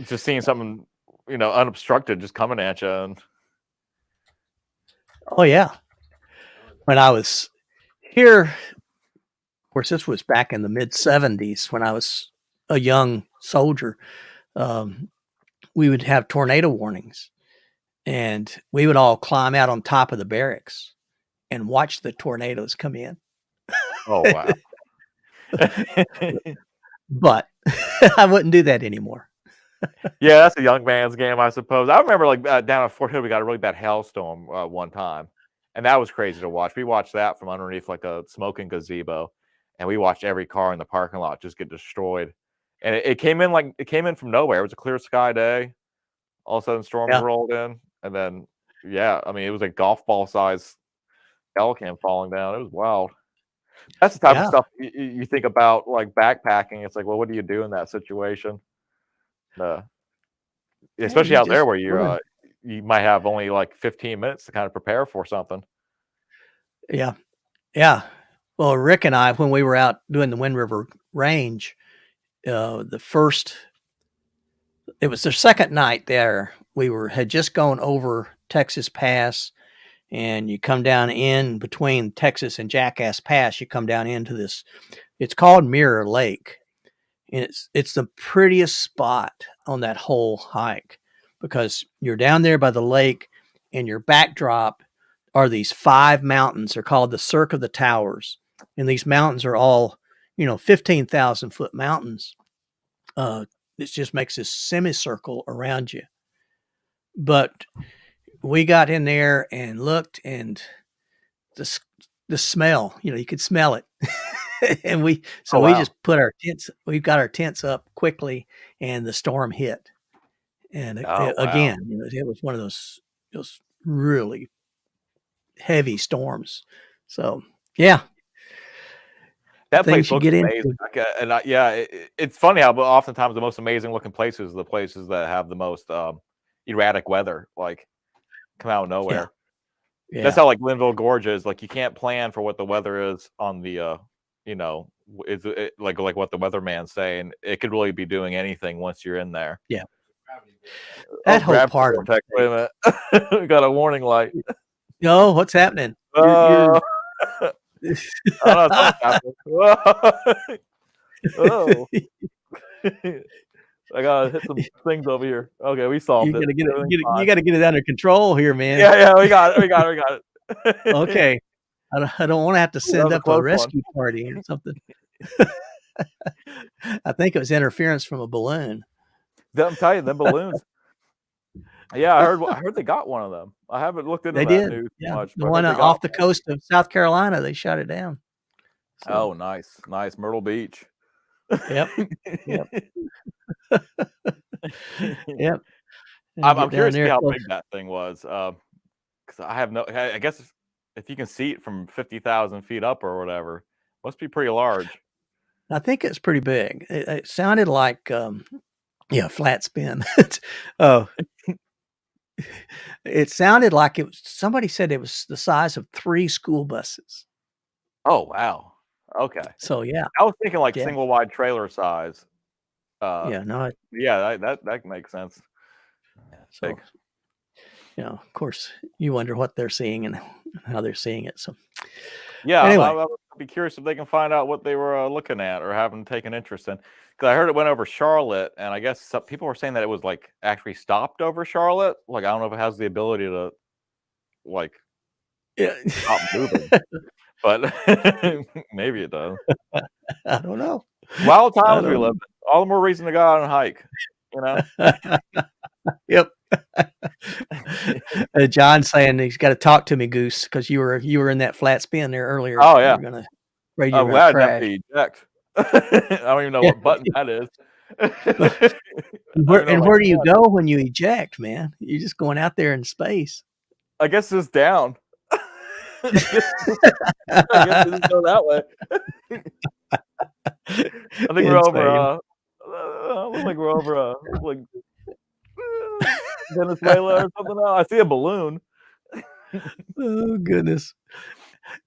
just seeing something, unobstructed just coming at you. And... Oh yeah. When I was here, of course, this was back in the mid-'70s when I was a young soldier. We would have tornado warnings, and we would all climb out on top of the barracks and watch the tornadoes come in. Oh, wow. But I wouldn't do that anymore. Yeah, that's a young man's game, I suppose. I remember down at Fort Hill, we got a really bad hailstorm one time, and that was crazy to watch. We watched that from underneath like a smoking gazebo, and we watched every car in the parking lot just get destroyed. And it came in from nowhere. It was a clear sky day. All of a sudden, storms rolled in, and then I mean, it was a golf ball size Pelican falling down. It was wild. That's the type of stuff you think about, like backpacking. It's like, well, what do you do in that situation? Especially out there where you might have only like 15 minutes to kind of prepare for something. Yeah. Yeah. Well, Rick and I, when we were out doing the Wind River Range, it was the second night there. We had just gone over Texas Pass, and you come down in between Texas and Jackass Pass. You come down into this. It's called Mirror Lake, and it's the prettiest spot on that whole hike because you're down there by the lake, and your backdrop are these 5 mountains. They're called the Cirque of the Towers, and these mountains are all 15,000-foot mountains. It just makes this semicircle around you. But we got in there and looked, and the smell, you could smell it. And we just put our tents, we got our tents up quickly, and the storm hit. And again, it was one of those really heavy storms. So, yeah. That place looks amazing. It's funny how oftentimes the most amazing looking places are the places that have the most erratic weather, like come out of nowhere. Yeah. That's how like Linville Gorge is. Like you can't plan for what the weather is on the like what the weatherman's saying. It could really be doing anything once you're in there. Yeah. That whole part of it. Wait a minute. We got a warning light. No, what's happening? I don't know what's happening. Oh. I gotta hit some things over here. Okay, we solved it. You gotta get it under control here, man. Yeah, we got it. Okay. I don't want to have to send up a rescue party or something. I think it was interference from a balloon. I'm telling you, them balloons. Yeah, I heard they got one of them. I haven't looked into that news much. The one off the coast of South Carolina, they shut it down. So. Oh, nice. Myrtle Beach. Yep. Yep. I'm curious to see how big that thing was. Because I guess if you can see it from 50,000 feet up or whatever, must be pretty large. I think it's pretty big. It sounded like, flat spin. It sounded like somebody said it was the size of 3 school buses. Oh, wow. Okay. So, yeah. I was thinking like single wide trailer size. That makes sense. So, of course, you wonder what they're seeing and how they're seeing it. So, yeah, anyway. I'll be curious if they can find out what they were looking at or having taken interest in. Because I heard it went over Charlotte, and I guess some people were saying that it was like actually stopped over Charlotte. Like, I don't know if it has the ability to like stop moving, but maybe it does. I don't know. Wild times we live in. All the more reason to go out and hike, Yep. John saying he's got to talk to me, Goose, because you were in that flat spin there earlier. Oh You yeah, were gonna afraid you I'm were gonna glad I didn't have crash. to eject. I don't even know Yeah. what button that is. Well, I don't even know if I where do you can. go when you eject, man? You're just going out there in space. I guess it's down. I guess I guess we just go that way. I think we're over. Insane. Looks like we're over. Like Venezuela or something. Else. I see a balloon. Oh goodness.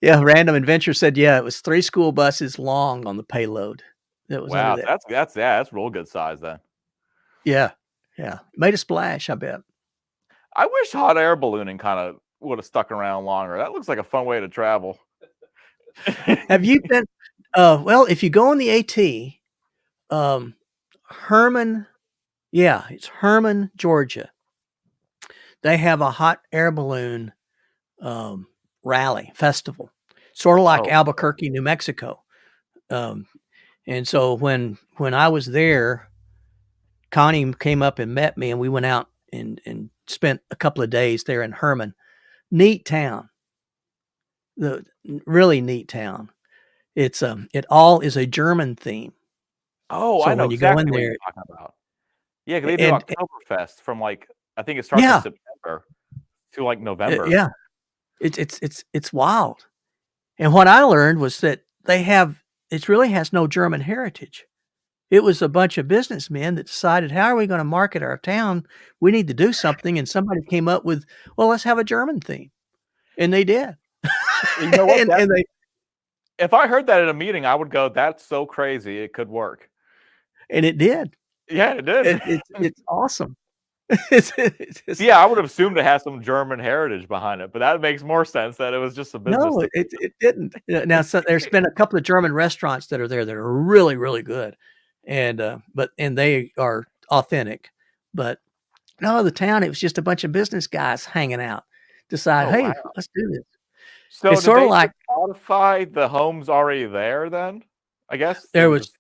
Yeah, Random Adventure said, yeah, it was 3 school buses long on the payload. That was under Wow, that. that's real good size then. Yeah. Yeah. Made a splash, I bet. I wish hot air ballooning kind of would have stuck around longer. That looks like a fun way to travel. Have you been well, if you go on the AT, um, Herman, yeah, it's Herman, Georgia. They have a hot air balloon rally festival, sort of like Oh, Albuquerque, New Mexico. Um, and so when I was there, Connie came up and met me, and we went out and spent a couple of days there in Herman. Neat town, the really neat town. It's it all is a German theme. oh, So I know when you go in exactly what you're there, talking about. Yeah, 'cause they do and Oktoberfest from like I think it starts in yeah, September to like November. yeah, it's wild. And what I learned was that it really has no German heritage. It was a bunch of businessmen that decided, how are we going to market our town? We need to do something. And somebody came up with, well, let's have a German theme. And they did. You know what? and they If I heard that at a meeting, I would go, "That's so crazy, it could work." and it did. Yeah, it did. It's awesome. It's Yeah, I would have assumed it has some German heritage behind it, but that makes more sense that it was just a business no, thing. it didn't. Now so there's been a couple of German restaurants that are there that are really, really good. And and they are authentic. But no, the town, it was just a bunch of business guys hanging out. Decide, Oh, hey, wow. let's do this. So It's did sort of they like just modify the homes already there then? I guess there and was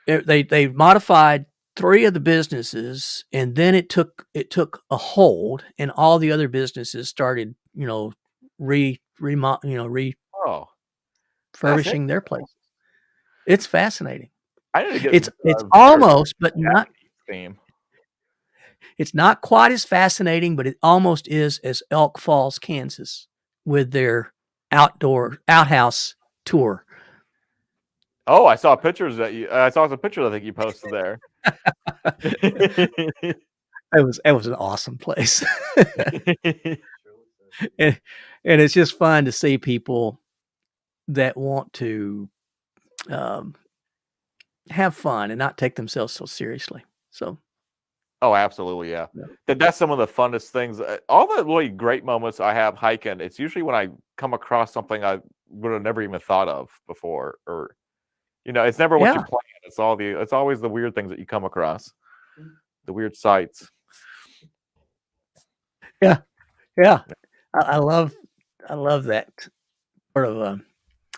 just they modified 3 of the businesses, and then it took a hold, and all the other businesses started, oh, that's it. refurbishing their places. It's fascinating. I need to get It's better at almost, but not Japanese theme. it's not quite as fascinating, but it almost is as Elk Falls, Kansas, with their outhouse tour. Oh, I saw pictures that I saw some pictures I think you posted there. It was an awesome place. and, and it's just fun to see people that want to um, have fun and not take themselves so seriously. So, Oh, absolutely, yeah. yeah. That's some of the funnest things. All the really great moments I have hiking, it's usually when I come across something I would have never even thought of before, or it's never what you Yeah. plan. It's always the weird things that you come across, the weird sights. Yeah. Yeah. I love that sort of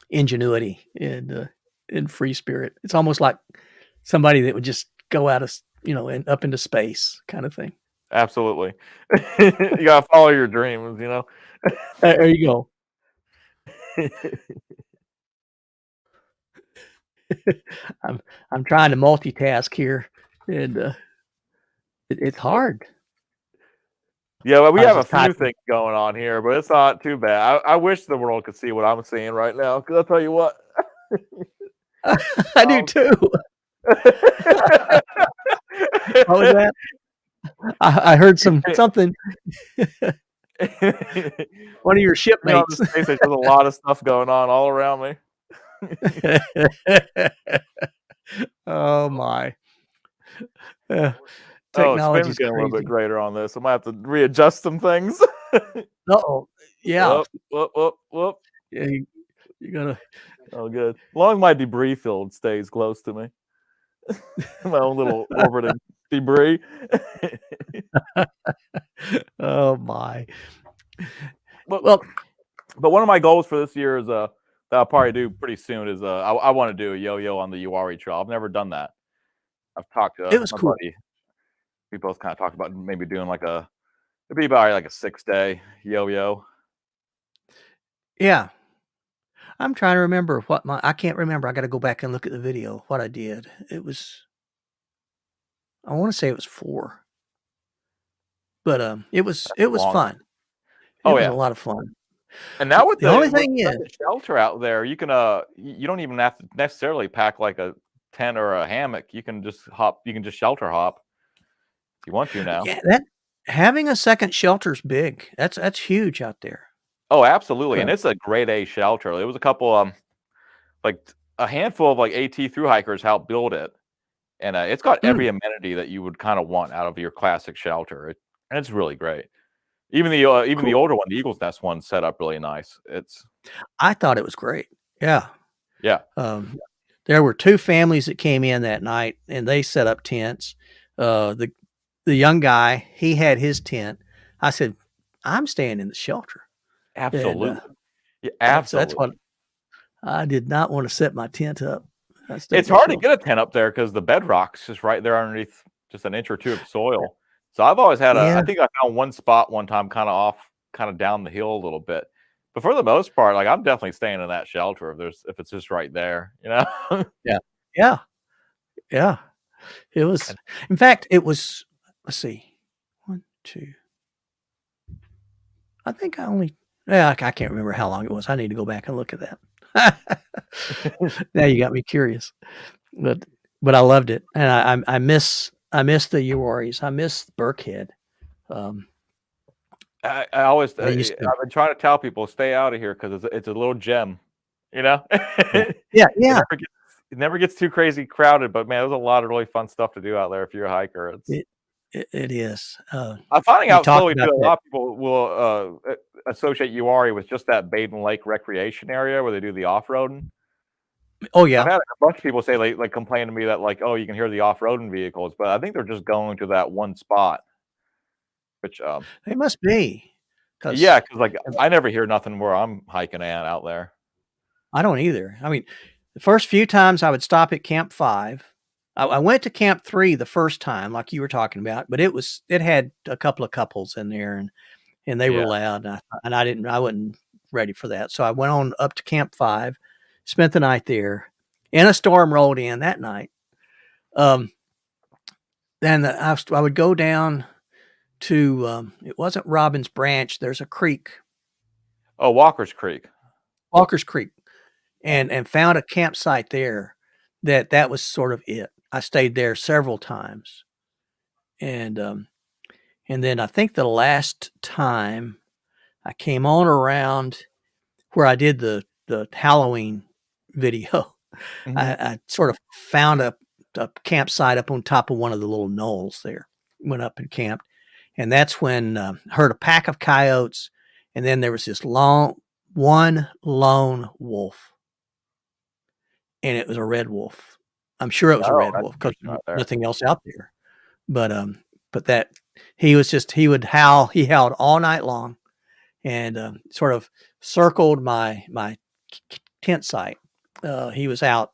ingenuity and free spirit. It's almost like somebody that would just go out of, and up into space kind of thing. Absolutely, you gotta follow your dreams. There you go. I'm trying to multitask here, and it's hard. Yeah, well, we I was have a just few typing. things going on here, but it's not too bad. I wish the world could see what I'm seeing right now, because I'll tell you what. I do too. What was that? I heard something. One of your shipmates. The space station, there's a lot of stuff going on all around me. Oh my. Oh, Technology spin's is getting a little bit crazy. greater on this. I might have to readjust some things. Uh-oh. Yeah. Whoop, whoop, whoop, whoop. Yeah, you gotta. Oh, good. As long as my debris field stays close to me. My own little orbiting debris. Oh my. Well, but one of my goals for this year is that I'll probably do pretty soon is I want to do a yo-yo on the Uwari Trail. I've never done that. I've talked to It was my cool. buddy. we both kind of talked about maybe doing it'd be about like a 6-day yo-yo. Yeah. I'm trying to remember I can't remember. I got to go back and look at the video, what I did. I want to say it was 4, but it was Long. fun. It Oh was a yeah. lot of fun. And now with The only with thing is, the shelter out there, you can you don't even have to necessarily pack like a tent or a hammock. You can just shelter hop if you want to now. yeah, that having a second shelter's big. That's huge out there. Oh, absolutely. And Uh, it's a grade A shelter. There was a couple like a handful of like AT through hikers helped build it. And it's got mm, every amenity that you would kind of want out of your classic shelter. And it's really great. Even the cool. older one, the Eagle's Nest one, set up really nice. It's I thought it was great. Yeah. yeah, Um, there were 2 families that came in that night, and they set up tents. The young guy, he had his tent. I said, "I'm staying in the shelter," and absolutely. Yeah, that's absolutely. what I did not want to set my tent up. I stayed It's in the hard to shelter. get a tent up there because the bedrock's just right there underneath just an inch or 2 of soil. So I've always had Yeah, I think I found one spot one time kinda down the hill a little bit. But for the most part, like, I'm definitely staying in that shelter if it's just right there, you know? yeah, yeah, yeah. It was, And in fact, it was. Let's see, 1, 2. I think I only. Yeah, I can't remember how long it was. I need to go back and look at that. Now you got me curious. But I loved it, and I miss the Uaris. I miss Burkhead. Um, I always I used to. I've been trying to tell people, "Stay out of here because it's a little gem," you know? Yeah, yeah, It yeah. never gets too crazy crowded, but man, there's a lot of really fun stuff to do out there if you're a hiker. It's It is. I'm finding You out talk slowly about too, a that. lot of people will, associate Uwari with just that Baden Lake recreation area where they do the off-roading. Oh I've yeah, had a bunch of people say like complain to me that like, "Oh, you can hear the off-roading vehicles," but I think they're just going to that one spot, which, it must be yeah, because because like, I never hear nothing where I'm hiking at out there. I don't either. I mean, the first few times I would stop at Camp 5. I went to Camp 3 the first time, like you were talking about, but it had a couple of couples in there, and they were Yeah. loud, and I wasn't ready for that. So I went on up to Camp 5, spent the night there, and a storm rolled in that night. Um, then I would go down to it wasn't Robbins Branch. There's a creek, Oh, Walker's Creek. Walker's Creek, and found a campsite there. That was sort of it. I stayed there several times, and and then I think the last time I came on around where I did the Halloween video. Mhm. I sort of found a campsite up on top of one of the little knolls there. Went up and camped, and that's when heard a pack of coyotes, and then there was this one lone wolf, and it was a red wolf. I'm sure it was a Oh, red that's wolf because interesting right there. nothing else out there. But that he would howl. He howled all night long, and sort of circled my tent site. He was out,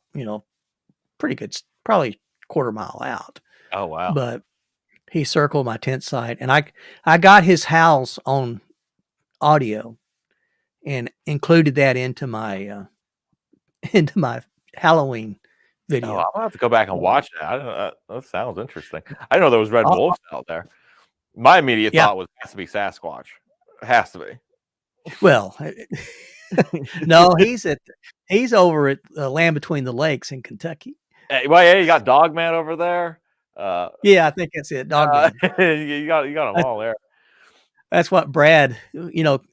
pretty good, probably quarter mile out, Oh, wow. but he circled my tent site, and I got his howls on audio and included that into my into my Halloween Oh, I'm video. gonna have to go back and Um, watch that. I don't that sounds interesting. I didn't know there was red uh, wolves out there. My immediate yeah, thought was, "Has to be Sasquatch." It has to be. well, no, he's over at Land Between the Lakes in Kentucky. Hey, well, yeah, you got Dogman over there. Uh, Yeah, I think that's it, Dogman. you got them That's all there. that's what Brad,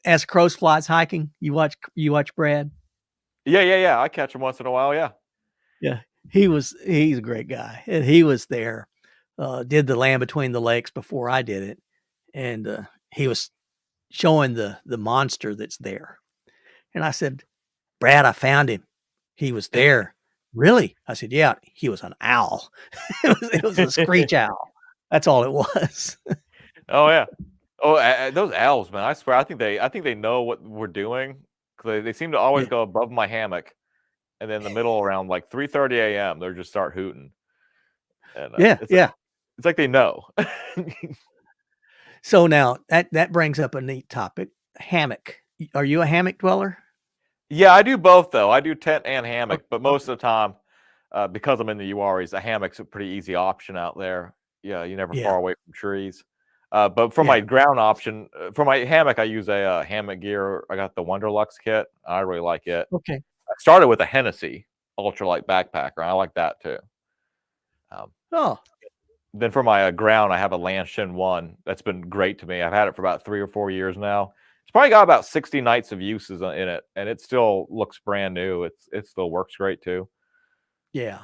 as crows flies hiking, you watch Brad? Yeah, yeah, yeah. I catch them once in a while. Yeah. Yeah, he's a great guy, and he was there, did the Land Between the Lakes before I did it, and, he was showing the monster that's there, and I said, "Brad, I found him. He was there." "Really?" I said, "Yeah, he was an owl." It was a screech owl. That's all it was. Oh yeah. Oh, those owls, man! I swear, I think they know what we're doing because they seem to always Yeah. go above my hammock, and then in the middle around like 3:30 a.m. They just start hooting, and Yeah, it's yeah. It's like they know. So now that brings up a neat topic, hammock. Are you a hammock dweller? Yeah, I do both though. I do tent and hammock, but most Okay. of the time, because I'm in the UREs, a hammock's a pretty easy option out there. Yeah, you're never Yeah. far away from trees. But for Yeah. my ground option, for my hammock, I use a hammock gear. I got the Wonderlux kit. I really like it. Okay. I started with a Hennessy ultralight backpacker. I like that too. Um, Oh, then for my ground, I have a Lanshin one that's been great to me. I've had it for about 3 or 4 years now. It's probably got about 60 nights of uses in it, and it still looks brand new. It still works great too. yeah.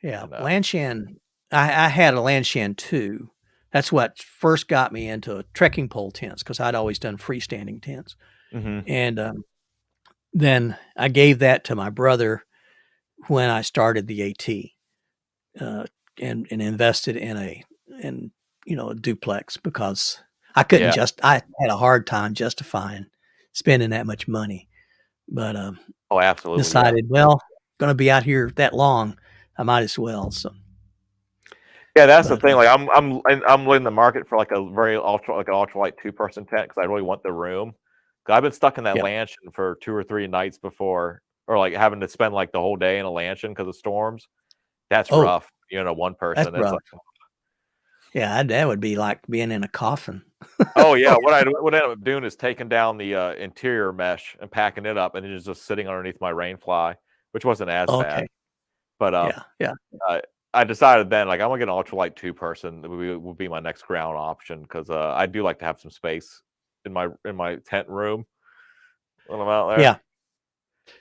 Yeah. And Lanshan, I had a Lanshan too. That's what first got me into trekking pole tents because I'd always done freestanding tents. mhm. And then I gave that to my brother when I started the AT, uh, and invested in a duplex because I couldn't Yeah. I had a hard time justifying spending that much money, but Oh, absolutely. Yeah. decided, well, going to be out here that long, I might as well. So, Yeah, that's the but thing. Like I'm in the market for like a very like an ultralight 2-person tent because I really want the room. 'Cause I've been stuck in that yeah. Lanshin for 2 or 3 nights before, or like having to spend like the whole day in a Lanshin because of storms. That's Oh, rough. One that's person. It's rough. like, Yeah, that would be like being in a coffin. oh yeah. What I ended up doing is taking down the interior mesh and packing it up, and it is just sitting underneath my rainfly, which wasn't as bad. Okay. But Yeah. Yeah. uh, I decided then, like, I'm gonna get an ultralight 2-person. That would be my next ground option because I do like to have some space in my tent room when I'm out there. Yeah.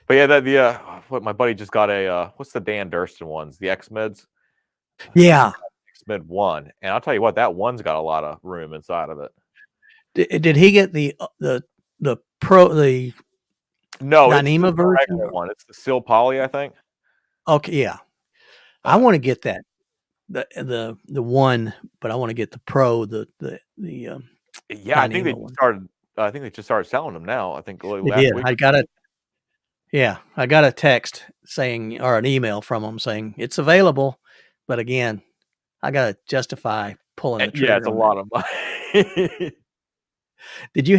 But yeah, what my buddy just got a what's the Dan Durston ones? The X Meds. I think he Yeah. got X Med one, and I'll tell you what, that one's got a lot of room inside of it. Did he get the pro the No, it's the Dyneema version? regular one. It's the Sil Poly, I think. Okay, yeah. I Uh, want to get that the one, but I want to get the pro the yeah, Dyneema one. I think they just started selling them now. I think like They last did. week. I got a text saying or an email from them saying it's available, but again, I got to justify pulling the Yeah, it's trigger a on that. lot of money. Did you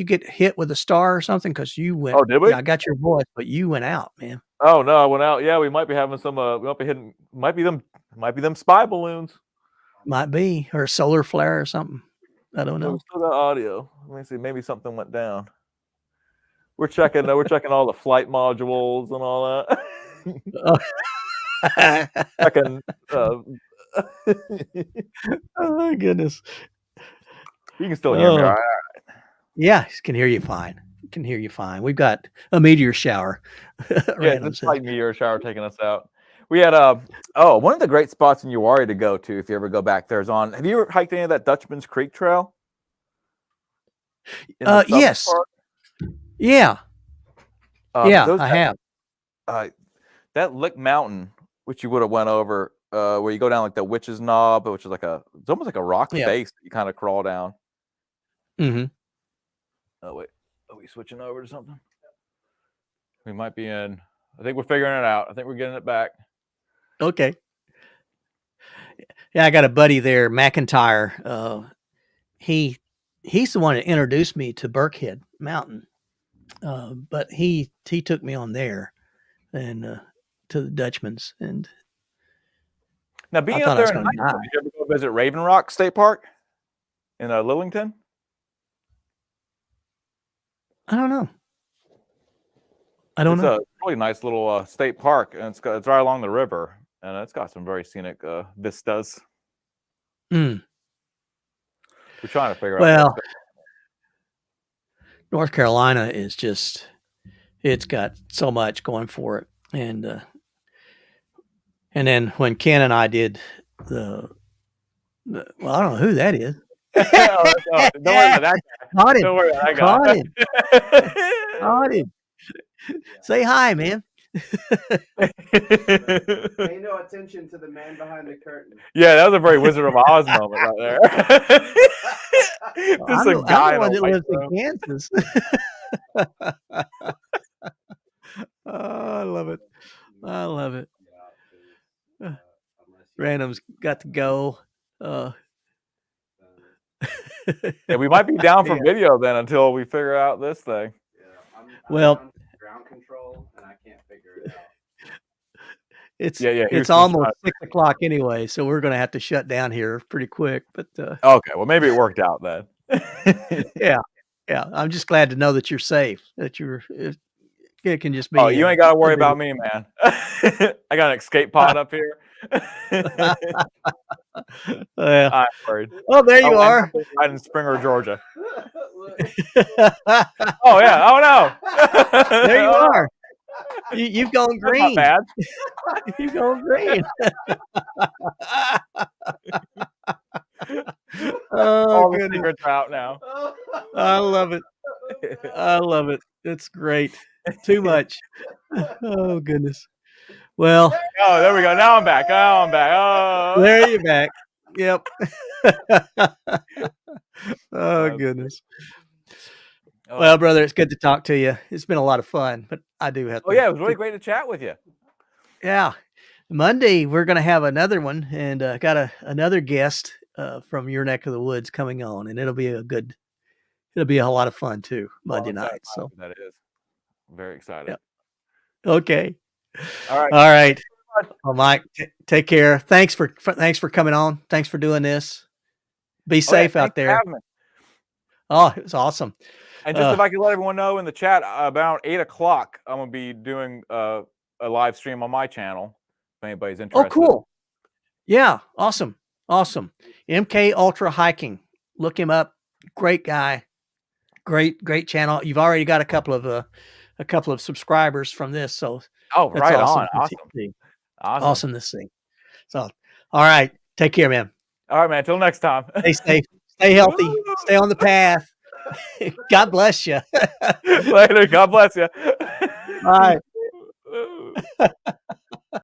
get hit with a star or something? Because you went, Oh, did yeah, we? I got your voice, but you went out, man. Oh no, I went out. Yeah, we might be having some. We might be hitting. Might be them spy balloons. Might be, or a solar flare or something. I don't No, we know. still got audio. Let me see. Maybe something went down. We're checking. We're checking all the flight modules and all that. Oh. checking. Oh my goodness. You can still hear me, all Oh, right? yeah, can hear you fine. Can hear you fine. We've got a meteor shower. Yeah, Random just says. like meteor shower taking us out. We had one of the great spots in Uwari to go to if you ever go back there is on. Have you ever hiked any of that Dutchman's Creek Trail in the southern Yes. part? Yeah. Yeah, Those I have. that Lick Mountain, which you would have went over, where you go down like the Witch's Knob, which is it's almost like a rock Yeah. face that you kind of crawl down. Mm-hmm. Oh wait, are we switching over to something? We might be in. I think we're figuring it out. I think we're getting it back. Okay. Yeah, I got a buddy there, McIntyre. He's the one that introduced me to Burkhead Mountain. But he took me on there and to the Dutchman's, and Now, I being up thought I there was in going high to school, die. did you ever go visit Raven Rock State Park in Lillington? I don't know. I don't It's know. a really nice little state park, and it's right along the river, and it's got some very scenic vistas. Mm. We're trying to figure out what's Well, North Carolina is just it's got so much going for it, and then when Ken and I did well, I don't know who that is. oh, don't worry about that guy. Caught him. Don't worry about Caught that him. guy. Caught him. Say hi, man. Pay no attention to the man behind the curtain. Yeah, that was a very Wizard of Oz moment right there. Just a I'm guy the in a one that white lives robe. in Kansas. Oh, I love it. I love it. Random's got to go. Uh, Yeah, we might be down for Yeah. video then until we figure out this thing. Yeah, I'm Well- on ground control and I can't figure it out. it's Yeah, it's Houston's almost 6:00 anyway, so we're gonna have to shut down here pretty quick. But Okay, well maybe it worked out then. yeah, I'm just glad to know that you're safe. That it can just be. Oh, you ain't got to worry a about me, man. I got an escape pod up here. I'm worried. Oh, there you are. Right in Springer, Georgia. Oh yeah. Oh no. There you are. You've gone That's green. not bad. You've gone green. Oh, All the goodness. secrets are out now. I love it. I love it. It's great. Too much. Oh, goodness. Well, Oh, there we go. Now I'm back. Oh. there you're back. Yep. Oh, goodness. Well, brother, it's good to talk to you. It's been a lot of fun, but I do have to. Oh yeah, it was really great to chat with you. Yeah. Monday, we're going to have another one, and got another guest from your neck of the woods coming on, and it'll be a lot of fun too, Monday night. So that is very excited. Yep. Okay. All right. All right. Well, Mike, take care. Thanks for coming on. Thanks for doing this. Be safe out there. Oh, it was awesome. And just if I could let everyone know in the chat, about 8 o'clock, I'm gonna be doing a live stream on my channel. If anybody's interested. Oh, cool. Yeah, awesome. MK Ultra Hiking. Look him up. Great guy. Great channel. You've already got a couple of subscribers from this, so oh, that's right awesome on. to see. Awesome To see. So, all right. Take care, man. All right, man. Till next time. Stay safe. Stay healthy. Stay on the path. God bless you. Later. God bless you. All right.